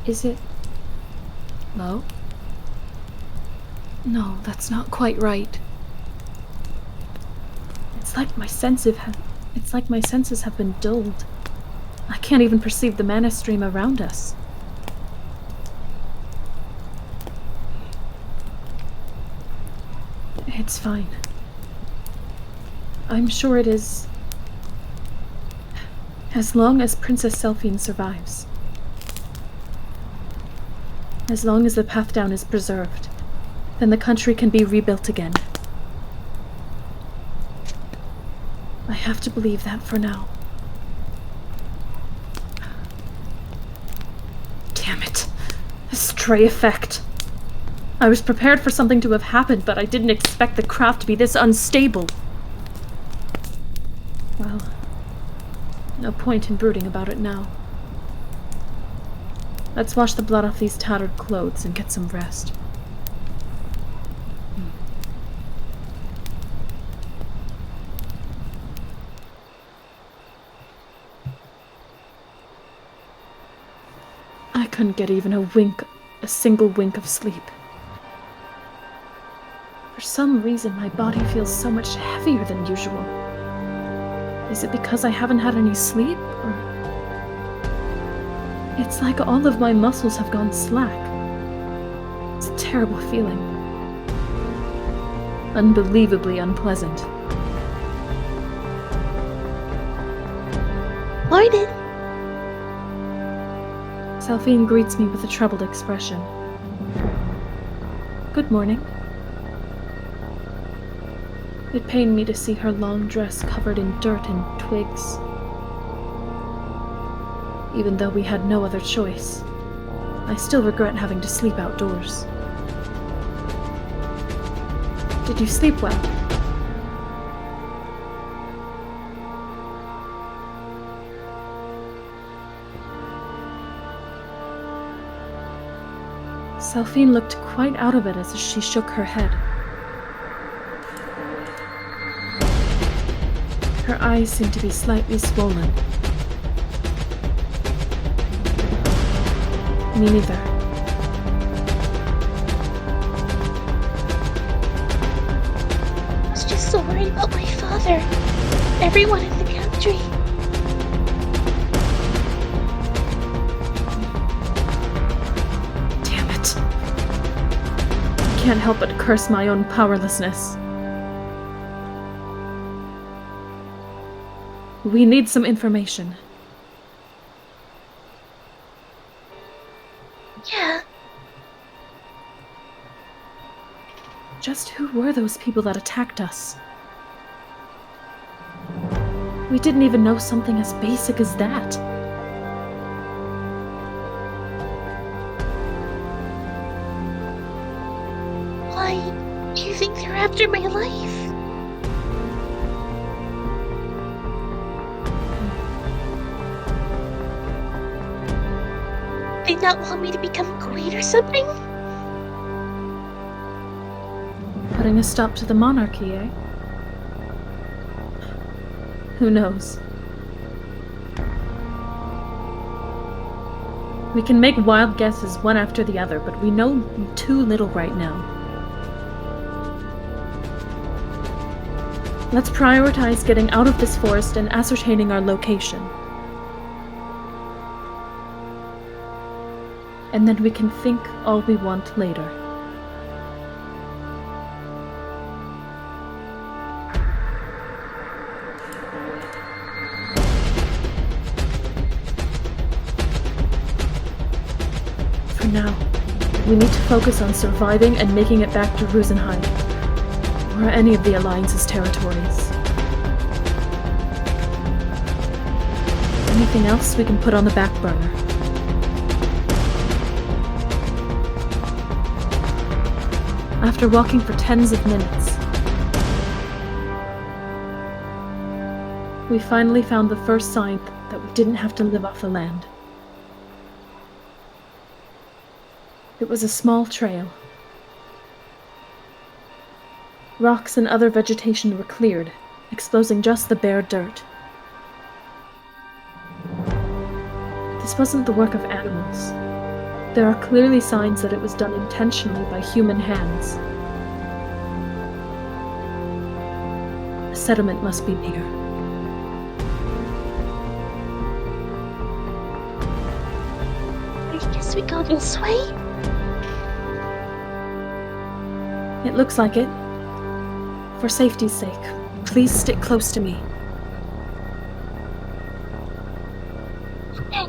Is it low? No, that's not quite right. It's like my senses have been dulled. I can't even perceive the mana stream around us. It's fine. I'm sure it is. As long as Princess Selphine survives. As long as the path down is preserved, then the country can be rebuilt again. I have to believe that for now. Damn it. A stray effect. I was prepared for something to have happened, but I didn't expect the craft to be this unstable. Well, no point in brooding about it now. Let's wash the blood off these tattered clothes and get some rest. I couldn't get even a single wink of sleep. For some reason, my body feels so much heavier than usual. Is it because I haven't had any sleep, or... It's like all of my muscles have gone slack. It's a terrible feeling. Unbelievably unpleasant. Morning. Selphine greets me with a troubled expression. Good morning. It pained me to see her long dress covered in dirt and twigs. Even though we had no other choice, I still regret having to sleep outdoors. Did you sleep well? Selphine looked quite out of it as she shook her head. Her eyes seemed to be slightly swollen. Me neither. I was just so worried about my father. Everyone in the country. Damn it. I can't help but curse my own powerlessness. We need some information. Yeah. Just who were those people that attacked us? We didn't even know something as basic as that. Why do you think they're after my life? They not want me to become a queen or something? Putting a stop to the monarchy, eh? Who knows? We can make wild guesses one after the other, but we know too little right now. Let's prioritize getting out of this forest and ascertaining our location. And then we can think all we want later. For now, we need to focus on surviving and making it back to Rosenheim, or any of the Alliance's territories. Anything else we can put on the back burner. After walking for tens of minutes, we finally found the first sign that we didn't have to live off the land. It was a small trail. Rocks and other vegetation were cleared, exposing just the bare dirt. This wasn't the work of animals. There are clearly signs that it was done intentionally by human hands. A settlement must be near. I guess we go this way? It looks like it. For safety's sake, please stick close to me. Okay.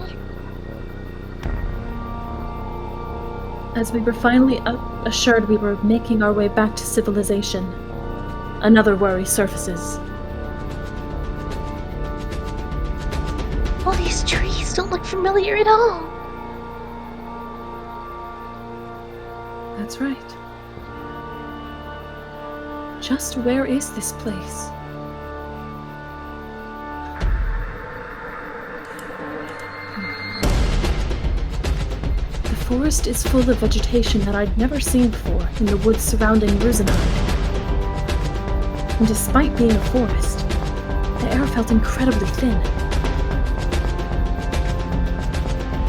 As we were finally assured we were making our way back to civilization, another worry surfaces. All these trees don't look familiar at all. That's right. Just where is this place? The forest is full of vegetation that I'd never seen before in the woods surrounding Rosenheim. And despite being a forest, the air felt incredibly thin.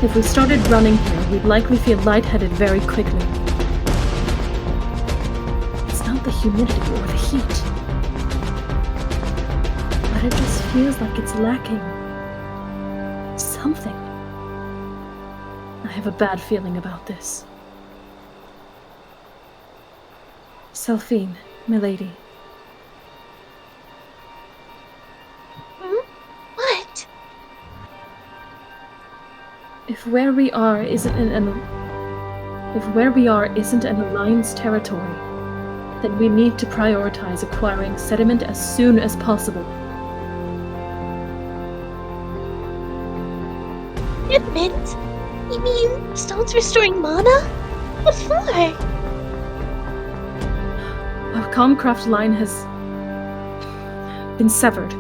If we started running here, we'd likely feel lightheaded very quickly. It's not the humidity or the heat, but it just feels like it's lacking something. I have a bad feeling about this. Selphine, milady. What? If where we are isn't an Alliance territory, then we need to prioritize acquiring sediment as soon as possible. Sediment? You mean stones restoring mana? What for? Our Comcraft line has been severed.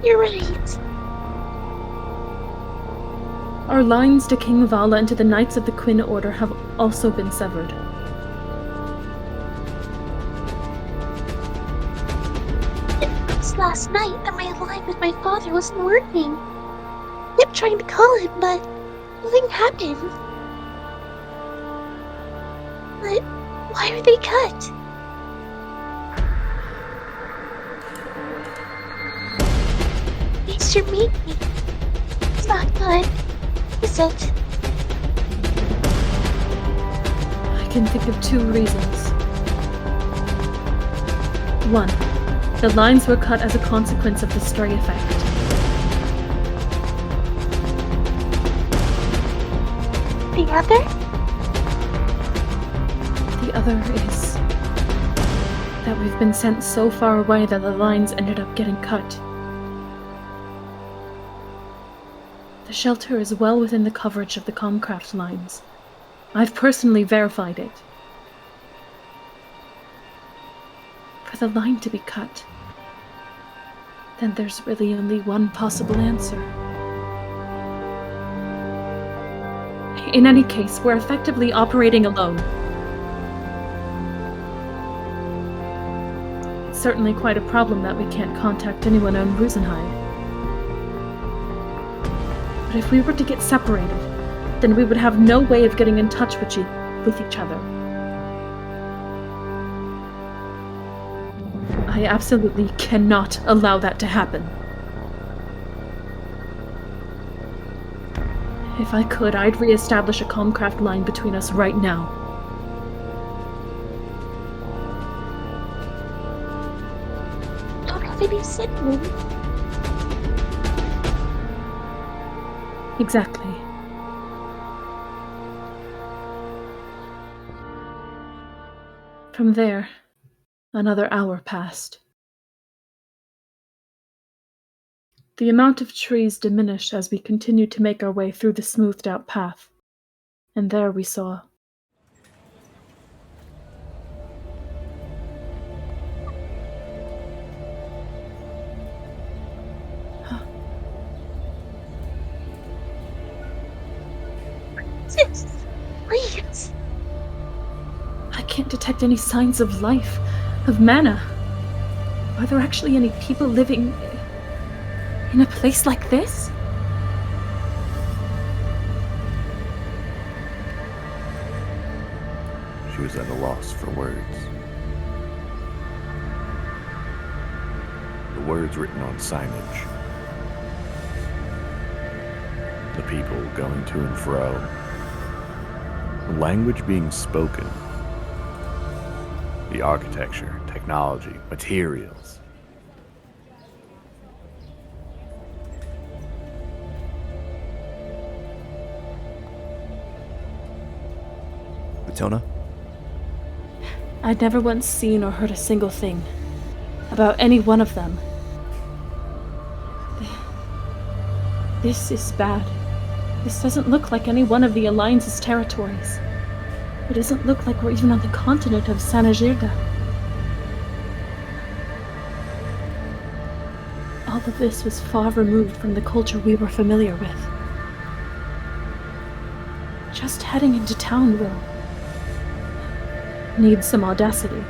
You're right. Our lines to King Vala and to the Knights of the Quinn Order have also been severed. It was last night that my line with my father wasn't working. I kept trying to call him, but nothing happened. But why are they cut? These should meet me. It's not good, is it? I can think of two reasons. One, the lines were cut as a consequence of the stray effect. The other? The other is that we've been sent so far away that the lines ended up getting cut. The shelter is well within the coverage of the Comcraft lines. I've personally verified it. For the line to be cut, then there's really only one possible answer. In any case, we're effectively operating alone. It's certainly quite a problem that we can't contact anyone on Rosenheim. But if we were to get separated, then we would have no way of getting in touch with each other. I absolutely cannot allow that to happen. If I could, I'd re-establish a Comcraft line between us right now. Don't have any signal. Exactly. From there, another hour passed. The amount of trees diminished as we continued to make our way through the smoothed-out path, and there we saw... Sis, please. I can't detect any signs of life, of mana. Are there actually any people living in a place like this? She was at a loss for words. The words written on signage. The people going to and fro. The language being spoken. The architecture, technology, materials. Ritona? I'd never once seen or heard a single thing about any one of them. This is bad. This doesn't look like any one of the Alliance's territories. It doesn't look like we're even on the continent of Sanagirda. All of this was far removed from the culture we were familiar with. Just heading into town will need some audacity.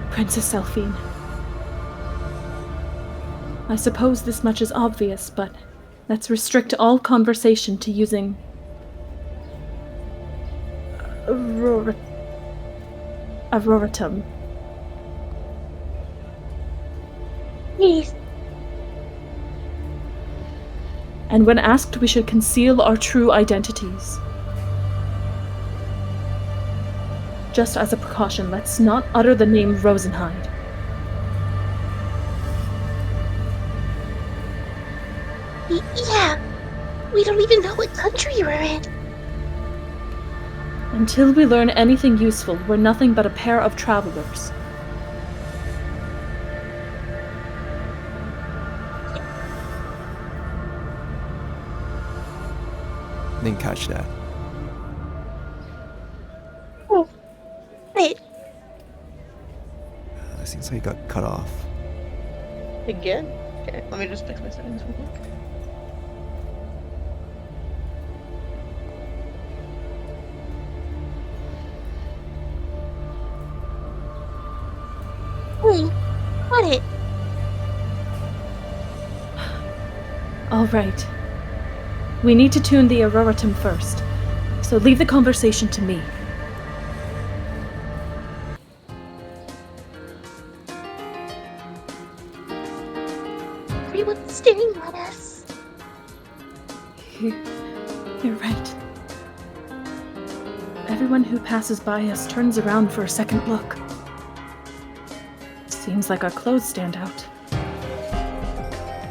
Princess Selphine. I suppose this much is obvious, but let's restrict all conversation to using Auroratum. Please. And when asked, we should conceal our true identities. Just as a precaution, let's not utter the name Rosenheim. Yeah. We don't even know what country we're in. Until we learn anything useful, we're nothing but a pair of travelers. Didn't catch that. Oh. Wait. Seems like it got cut off. Again? Okay, let me just fix my settings real quick. Wait. Got it. All right. We need to tune the Auroratum first, so leave the conversation to me. Everyone's staring at us. You're right. Everyone who passes by us turns around for a second look. Seems like our clothes stand out.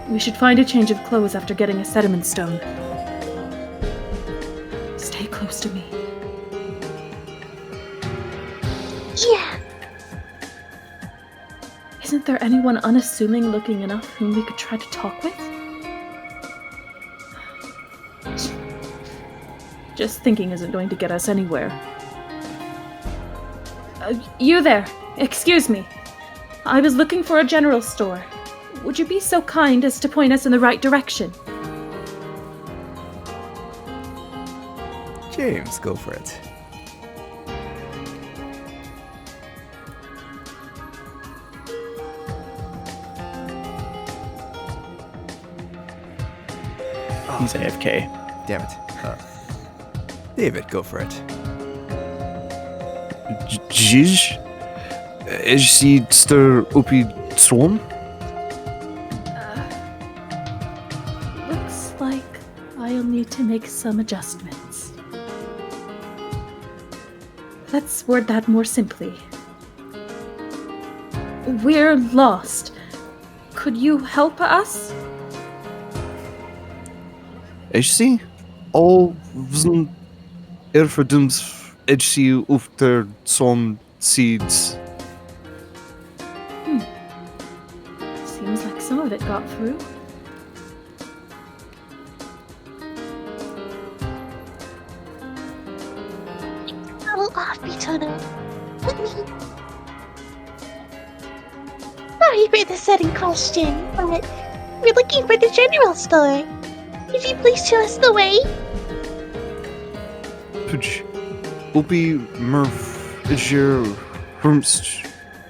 We should find a change of clothes after getting a sediment stone. Stay close to me. Yeah. Isn't there anyone unassuming looking enough whom we could try to talk with? Just thinking isn't going to get us anywhere. You there! Excuse me. I was looking for a general store. Would you be so kind as to point us in the right direction? James, go for it. He's AFK. Damn it. David, go for it. Jij? Is iets er op je trom? Looks like I'll need to make some adjustments. Let's word that more simply. We're lost. Could you help us? Is zie? Al zijn er verdumd is zie of er som seeds. Seems like some of it got through. Little off, Ritona. Let me. Sorry for the sudden question, but we're looking for the general store. Could you please show us the way? Puj. Opie Murph is your hermst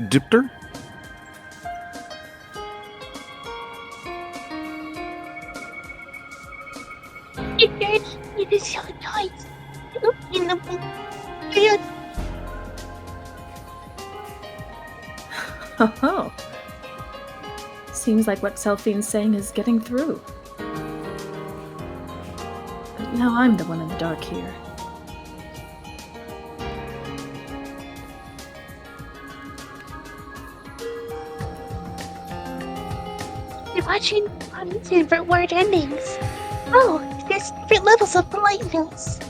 dipter? It is so nice. In the book. Oh. Seems like what Selphine's saying is getting through. But now I'm the one in the dark here. You're watching on different word endings. Oh, there's different levels of politeness.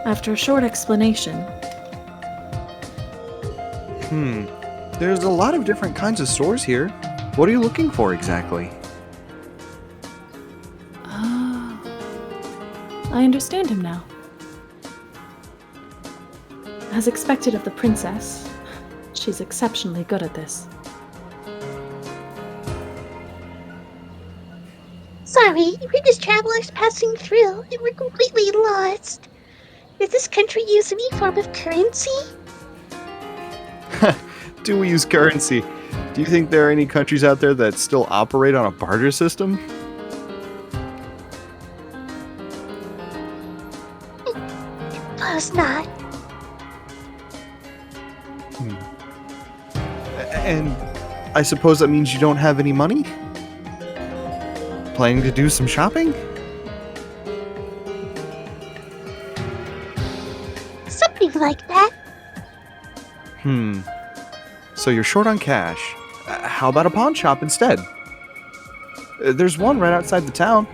After a short explanation, There's a lot of different kinds of stores here. What are you looking for exactly? oh, I understand him now. As expected of the princess, she's exceptionally good at this. Sorry, we're just travelers passing through, and we're completely lost. Does this country use any form of currency? Do we use currency? Do you think there are any countries out there that still operate on a barter system? Suppose not. And I suppose that means you don't have any money? Planning to do some shopping? Something like that. So you're short on cash. How about a pawn shop instead? There's one right outside the town.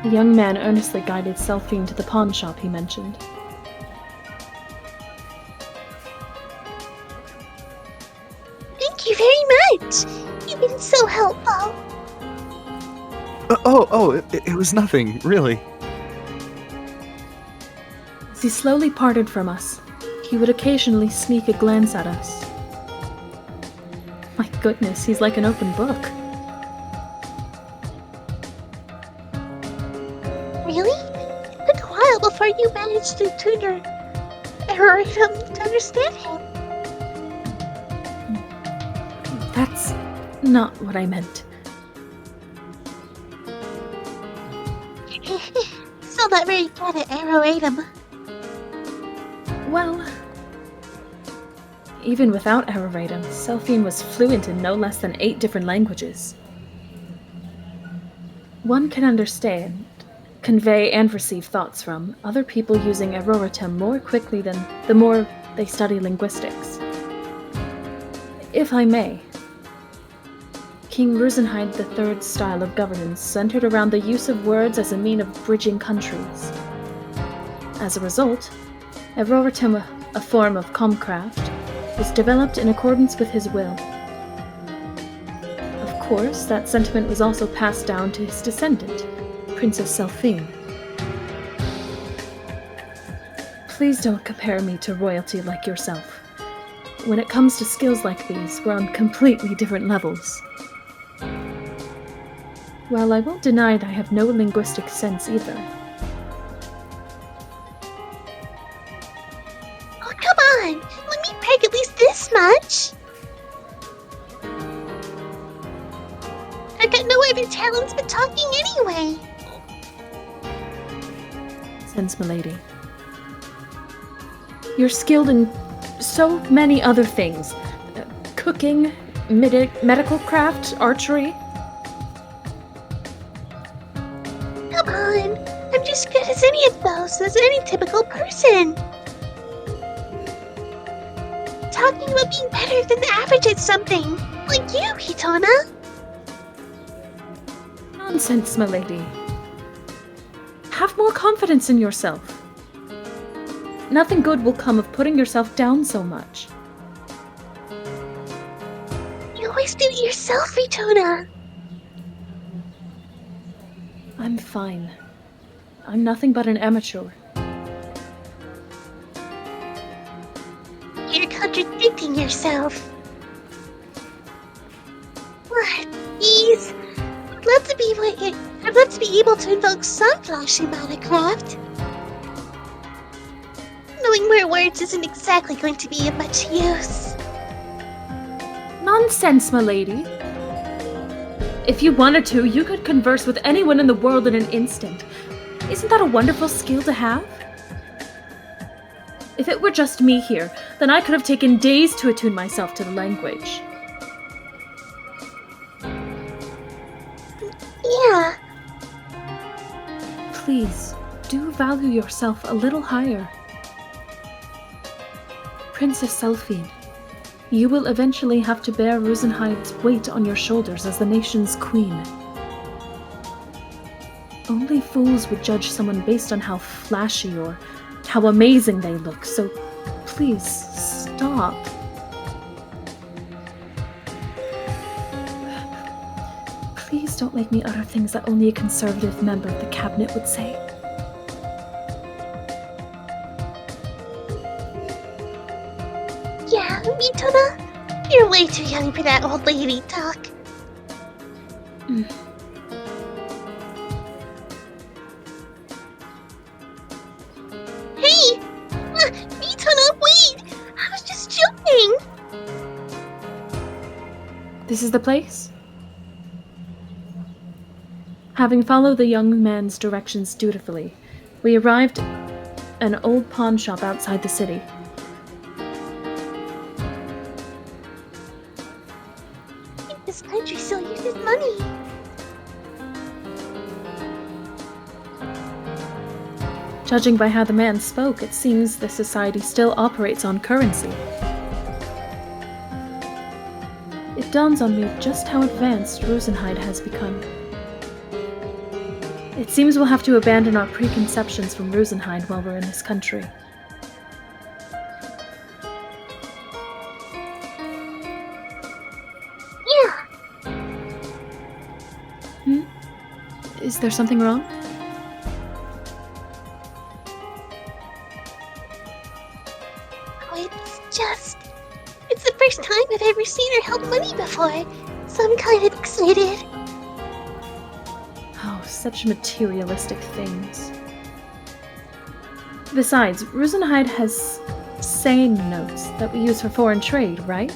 The young man earnestly guided Selphine to the pawn shop he mentioned. Thank you very much. You've been so helpful. It was nothing, really. As he slowly parted from us, he would occasionally sneak a glance at us. My goodness, he's like an open book. Really? It took a while before you managed to tutor or to understand him. That's not what I meant. Still not very good at Aeroatum. Well, even without Aeroatum, Selphine was fluent in no less than 8 different languages. One can understand, convey, and receive thoughts from other people using Aeroatum more quickly than the more they study linguistics. If I may, King Ruzenheid III's style of governance centered around the use of words as a mean of bridging countries. As a result, Aeroatum, a form of comcraft, was developed in accordance with his will. Of course, that sentiment was also passed down to his descendant, Princess Selphine. Please don't compare me to royalty like yourself. When it comes to skills like these, we're on completely different levels. Well, I won't deny that I have no linguistic sense either. Oh, come on! Let me brag at least this much! I've got no other talents but talking anyway! Sense, milady. You're skilled in so many other things. Cooking, medical craft, archery. Come on! I'm just good as any of those, as any typical person! Talking about being better than the average at something, like you, Ritona! Nonsense, milady. Have more confidence in yourself. Nothing good will come of putting yourself down so much. You always do it yourself, Ritona! I'm fine. I'm nothing but an amateur. You're contradicting yourself. What? Please? I'd love to be able to invoke some flashy Minecraft. Knowing more words isn't exactly going to be of much use. Nonsense, milady. If you wanted to, you could converse with anyone in the world in an instant. Isn't that a wonderful skill to have? If it were just me here, then I could have taken days to attune myself to the language. Yeah. Please, do value yourself a little higher. Princess Selphine, you will eventually have to bear Rosenheim's weight on your shoulders as the nation's queen. Only fools would judge someone based on how flashy or how amazing they look, so please, stop. Please don't make me utter things that only a conservative member of the cabinet would say. Yeah, Ritona? You're way too young for that old lady talk. Hey! Ritona, wait! I was just joking! This is the place? Having followed the young man's directions dutifully, we arrived at an old pawnshop outside the city. I think this country still uses money. Judging by how the man spoke, it seems the society still operates on currency. It dawns on me just how advanced Rosenheim has become. It seems we'll have to abandon our preconceptions from Rosenheim while we're in this country. Yeah. Is there something wrong? Oh, it's the first time I've ever seen her held money before, so I'm kind of excited. Oh, such materialistic things. Besides, Rosenheim has saying notes that we use for foreign trade, right?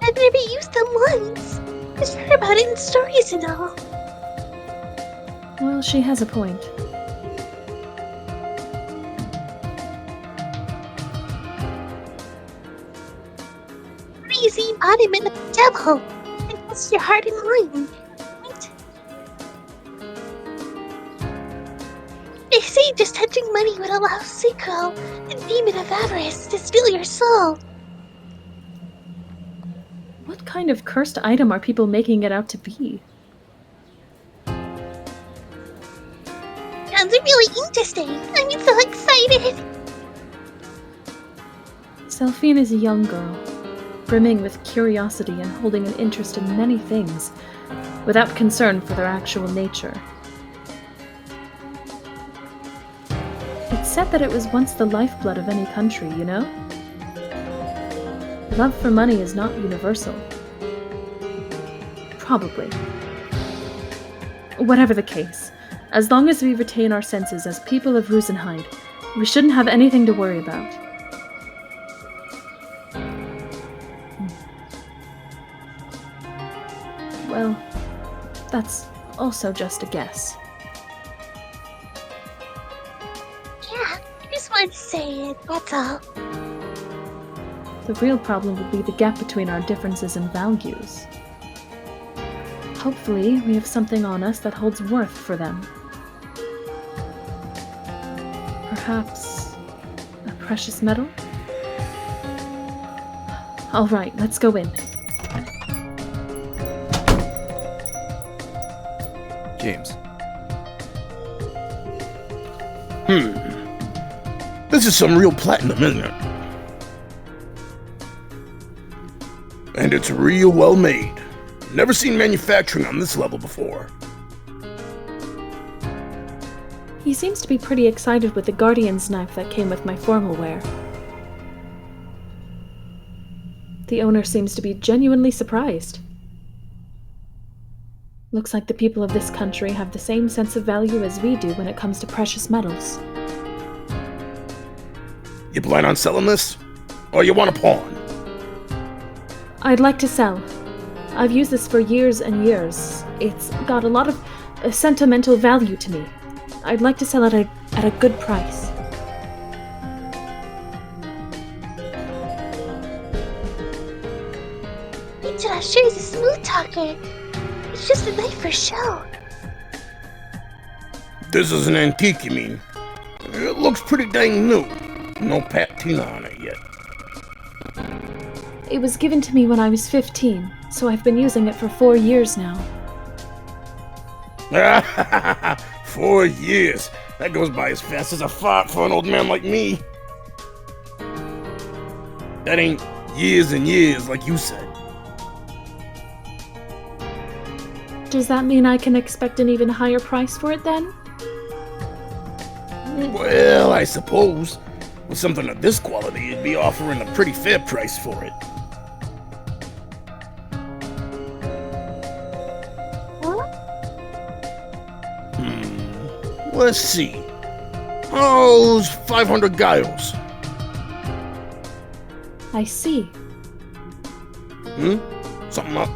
I've never used them once. Just heard about it in stories and all. Well, she has a point. Crazy Maanime the devil. And that's your heart and mind. Right? They say just touching money would allow Seiko, the demon of avarice, to steal your soul. What kind of cursed item are people making it out to be? Sounds really interesting. I'm so excited. Selphine is a young girl, brimming with curiosity and holding an interest in many things, without concern for their actual nature. It's said that it was once the lifeblood of any country, you know? Love for money is not universal. Probably. Whatever the case, as long as we retain our senses as people of Rosenheim, we shouldn't have anything to worry about. Well, that's also just a guess. Yeah, I just wanted to say it, that's all. The real problem would be the gap between our differences in values. Hopefully, we have something on us that holds worth for them. Perhaps a precious metal? All right, let's go in. James. This is some real platinum, isn't it? And it's real well made. Never seen manufacturing on this level before. He seems to be pretty excited with the Guardian's knife that came with my formal wear. The owner seems to be genuinely surprised. Looks like the people of this country have the same sense of value as we do when it comes to precious metals. You plan on selling this? Or you want a pawn? I'd like to sell. I've used this for years and years. It's got a lot of sentimental value to me. I'd like to sell it at a good price. Ritona sure is a smooth talker. It's just a knife for show. This is an antique, you mean? It looks pretty dang new. No patina on it yet. It was given to me when I was 15, so I've been using it for 4 years now. 4 years. That goes by as fast as a fart for an old man like me. That ain't years and years like you said. Does that mean I can expect an even higher price for it then? Well, I suppose. With something of this quality, you'd be offering a pretty fair price for it. Let's see. How's 500 Gaios? I see. Something up?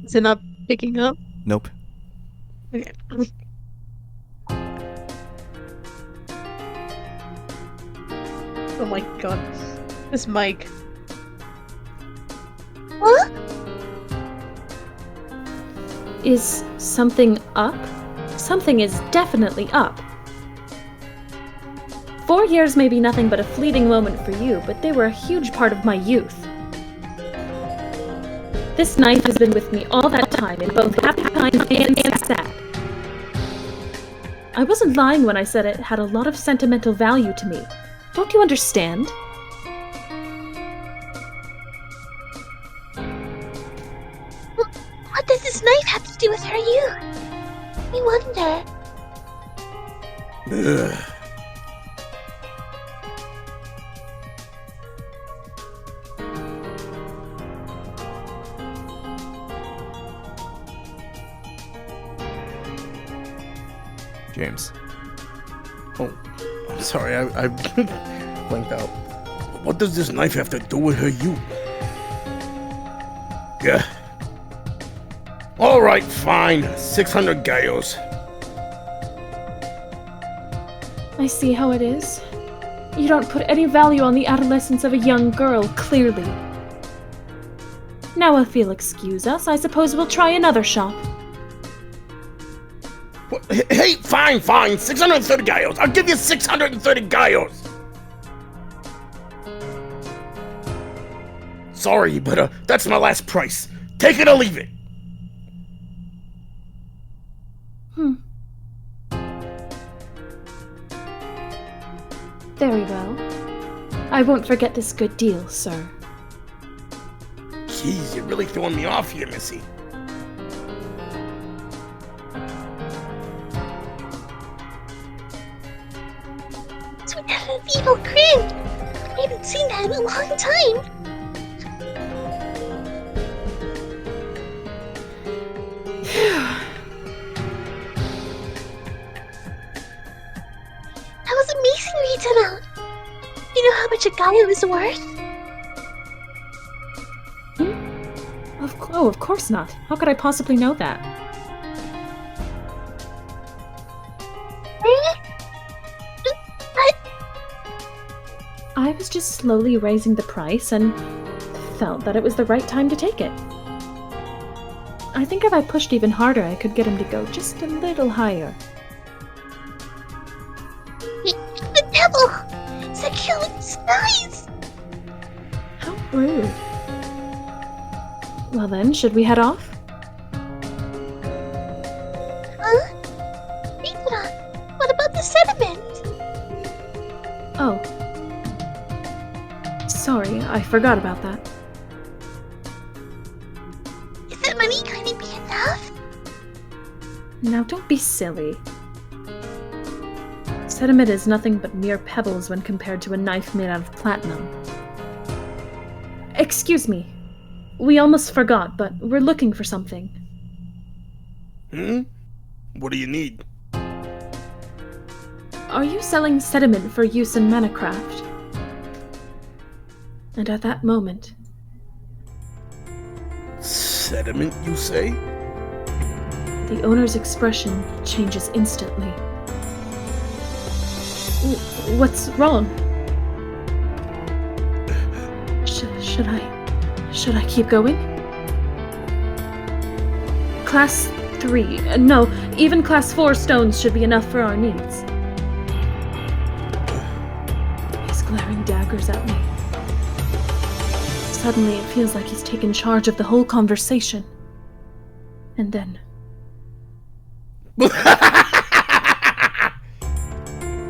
Is it not picking up? Nope. Okay. Oh my god. This mic. Huh? Is something up? Something is definitely up. 4 years may be nothing but a fleeting moment for you, but they were a huge part of my youth. This knife has been with me all that time, in both happy times and sad. I wasn't lying when I said it had a lot of sentimental value to me. Don't you understand? What does this knife have to do with her youth? I wonder. Ugh. James. Oh, I'm sorry, I blanked out. What does this knife have to do with her youth? Yeah. Alright, fine. 600 Gaios. I see how it is. You don't put any value on the adolescence of a young girl, clearly. Now if you'll excuse us, I suppose we'll try another shop. What? Hey, fine. 630 Gaios. I'll give you 630 Gaios. Sorry, but that's my last price. Take it or leave it. Very well. I won't forget this good deal, sir. Jeez, you're really throwing me off here, Missy. That's what an evil grin. I haven't seen that in a long time. That was amazing, Ritona. You know how much a Gaia is worth? Oh, of course not. How could I possibly know that? I was just slowly raising the price and felt that it was the right time to take it. I think if I pushed even harder, I could get him to go just a little higher. The devil! Secula's nice! How rude. Well then, should we head off? Huh? Ritona, what about the sediment? Oh. Sorry, I forgot about that. Is that money going to be enough? Now don't be silly. Sediment is nothing but mere pebbles when compared to a knife made out of platinum. Excuse me. We almost forgot, but we're looking for something. What do you need? Are you selling sediment for use in manacraft? And at that moment... Sediment, you say? The owner's expression changes instantly. What's wrong? Should I keep going? Class 3. No, even Class 4 stones should be enough for our needs. He's glaring daggers at me. Suddenly it feels like he's taken charge of the whole conversation. And then...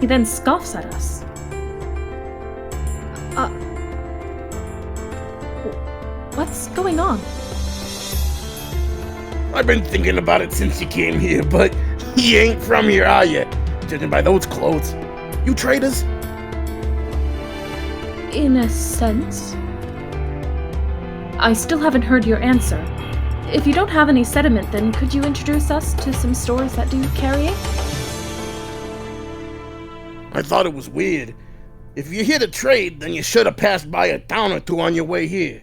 he then scoffs at us. What's going on? I've been thinking about it since you came here, but you ain't from here, are you? Judging by those clothes. You traders? In a sense. I still haven't heard your answer. If you don't have any sediment, then could you introduce us to some stores that do carry it? I thought it was weird. If you're here to trade, then you should have passed by a town or two on your way here.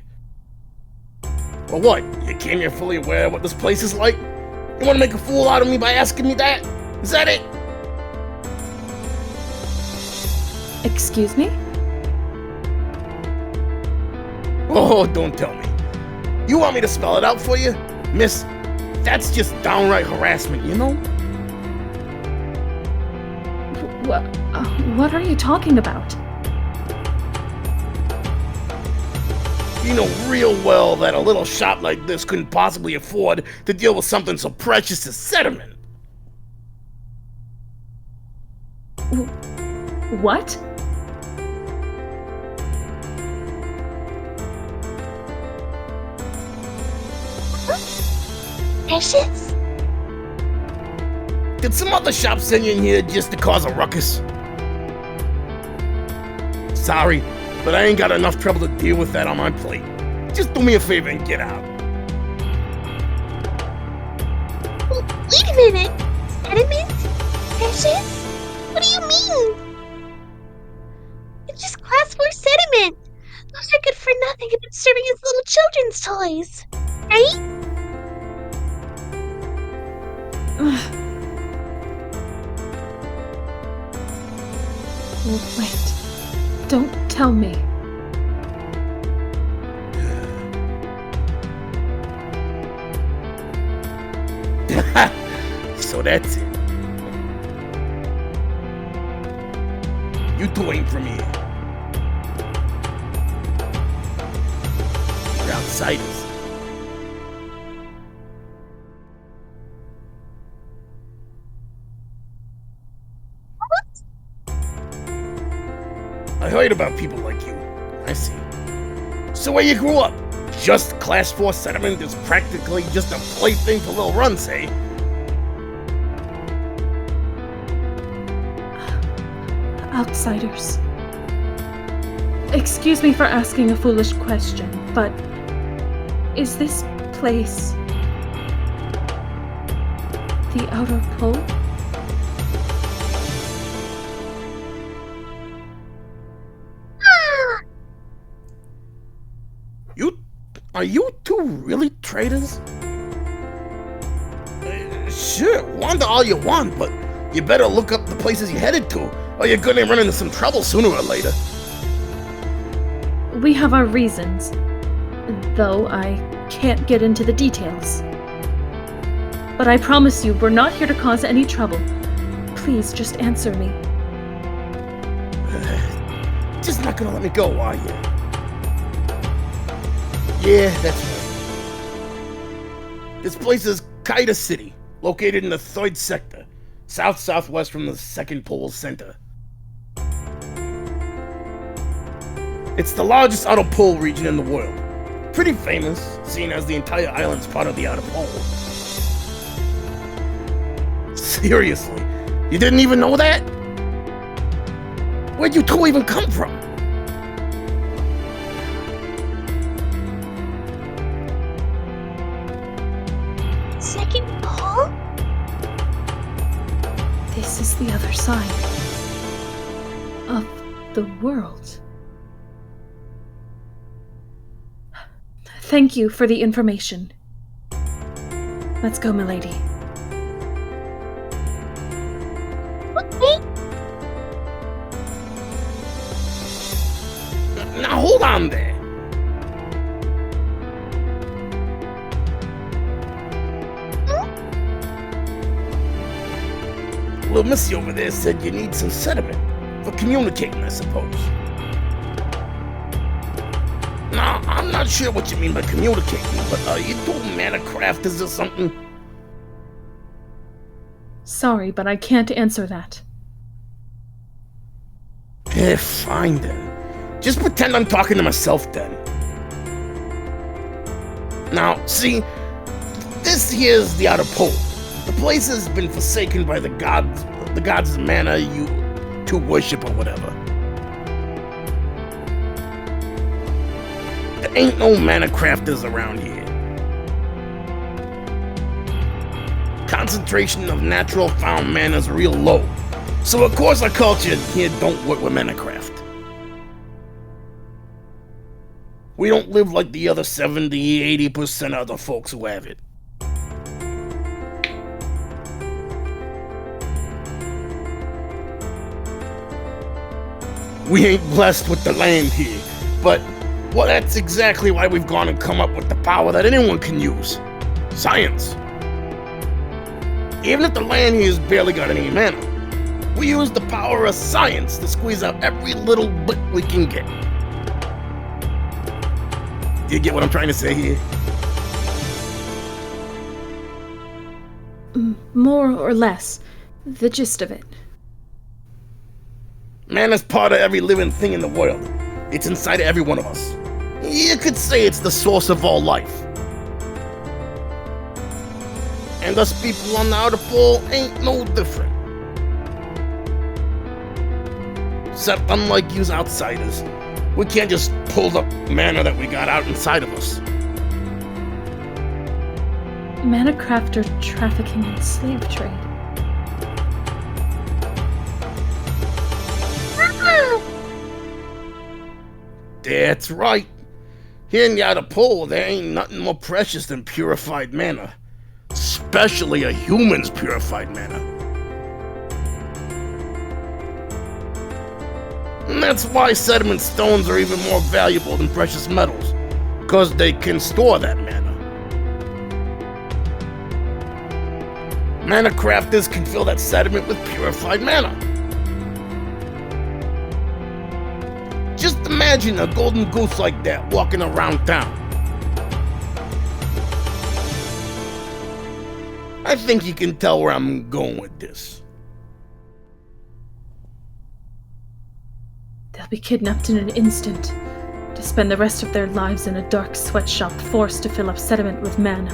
Or what? You came here fully aware of what this place is like? You want to make a fool out of me by asking me that? Is that it? Excuse me? Oh, don't tell me. You want me to spell it out for you? Miss, that's just downright harassment, you know? What are you talking about? You know real well that a little shop like this couldn't possibly afford to deal with something so precious as sediment. What? Precious? Did some other shop send you in here just to cause a ruckus? Sorry, but I ain't got enough trouble to deal with that on my plate. Just do me a favor and get out. Wait a minute! Sediment? Precious? What do you mean? It's just Class 4 sediment! Those are good for nothing but serving as little children's toys! Right? Wait. Don't tell me. So that's it. You two ain't from here. You're outsiders. I heard about people like you. I see. So where you grew up? Just Class 4 sediment is practically just a plaything for little runs, eh? outsiders. Excuse me for asking a foolish question, but is this place the outer pole? Are you two really traitors? Sure, wander all you want, but you better look up the places you're headed to, or you're gonna run into some trouble sooner or later. We have our reasons, though I can't get into the details. But I promise you, we're not here to cause any trouble. Please, just answer me. Just not gonna let me go, are you? Yeah, that's right. This place is Kyra City, located in the 3rd sector, south-southwest from the 2nd pole center. It's the largest outer pole region in the world. Pretty famous, seeing as the entire island's part of the outer pole. Seriously, you didn't even know that? Where'd you two even come from? Second pole? This is the other side of the world. Thank you for the information. Let's go, milady. Okay. Now hold on there. Little missy over there said you need some sediment for communicating, I suppose. Now, I'm not sure what you mean by communicating, but you two mana crafters or something? Sorry, but I can't answer that. Fine then. Just pretend I'm talking to myself then. Now, see, this here's the outer pole. The place has been forsaken by the gods' mana you to worship or whatever. There ain't no mana crafters around here. Concentration of natural found mana is real low. So of course our culture here don't work with mana craft. We don't live like the other 70-80% of the folks who have it. We ain't blessed with the land here, but, well, that's exactly why we've gone and come up with the power that anyone can use. Science. Even if the land here has barely got any mana, we use the power of science to squeeze out every little bit we can get. Do you get what I'm trying to say here? More or less. The gist of it. Mana's part of every living thing in the world. It's inside of every one of us. You could say it's the source of all life. And us people on the outer pole ain't no different. Except unlike you outsiders, we can't just pull the mana that we got out inside of us. Mana crafter trafficking and slave trade. That's right. Here in the outer pole, there ain't nothing more precious than purified mana. Especially a human's purified mana. And that's why sediment stones are even more valuable than precious metals, because they can store that mana. Mana crafters can fill that sediment with purified mana. Just imagine a golden goose like that walking around town. I think you can tell where I'm going with this. They'll be kidnapped in an instant, to spend the rest of their lives in a dark sweatshop forced to fill up sediment with mana.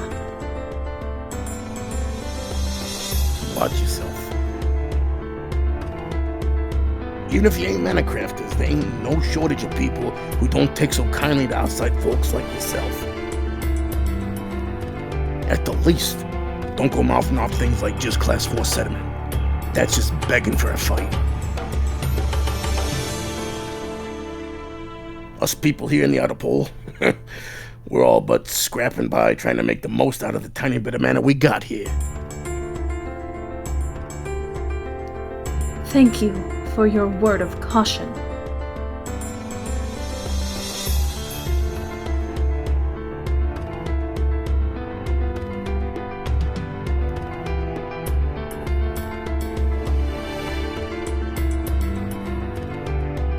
Watch yourself. Even if you ain't mana crafters, there ain't no shortage of people who don't take so kindly to outside folks like yourself. At the least, don't go mouthing off things like just class 4 sediment. That's just begging for a fight. Us people here in the Outer Pole, we're all but scrapping by trying to make the most out of the tiny bit of mana we got here. Thank you for your word of caution.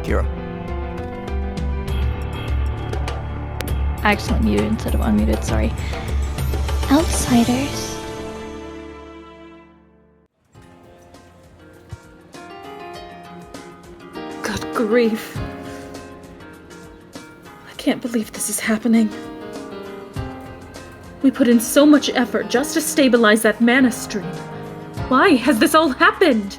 Kyra. I accidentally muted instead of unmuted, sorry. Outsiders. Good grief. I can't believe this is happening. We put in so much effort just to stabilize that mana stream. Why has this all happened?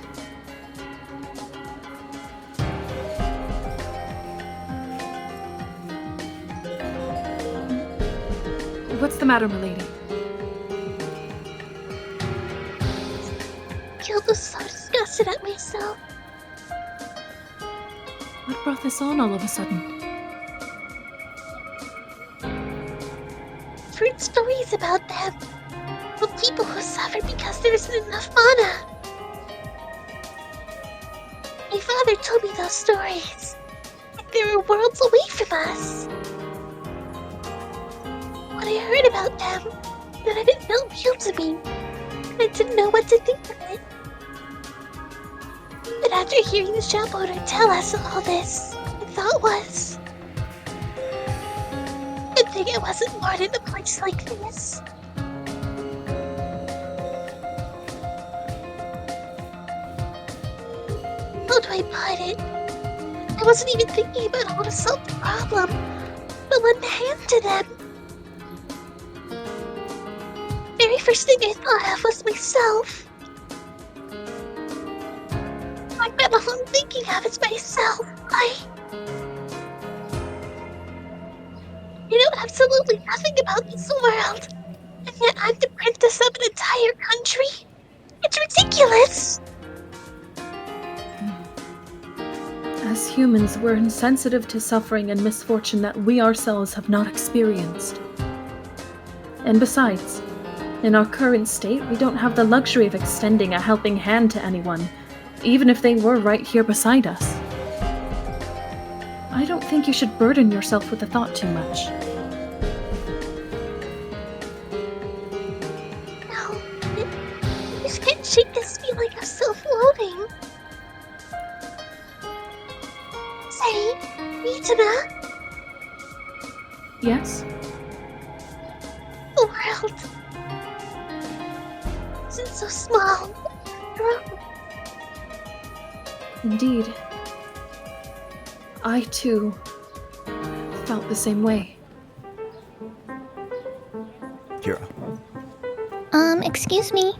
What's the matter, milady? I was so disgusted at myself. What brought this on all of a sudden? I've heard stories about them. Of people who suffer because there isn't enough mana. My father told me those stories. Like they were worlds away from us. When I heard about them, then it felt real to me. And I didn't know what to think of it. But after hearing the shop owner tell us all this, my thought was, good thing I wasn't born in a place like this. How do I put it? I wasn't even thinking about how to solve the problem, but lend a hand to them. Very first thing I thought of was myself. Like all I'm thinking of is myself. I know absolutely nothing about this world, and yet I'm the princess of an entire country. It's ridiculous. As humans, we're insensitive to suffering and misfortune that we ourselves have not experienced. And besides, in our current state, we don't have the luxury of extending a helping hand to anyone, even if they were right here beside us. I don't think you should burden yourself with the thought too much. No, I just can't shake this feeling of self-loathing. Say, Ritona? Yes? The world isn't so small. Indeed. I, too, felt the same way. Kyra. Excuse me.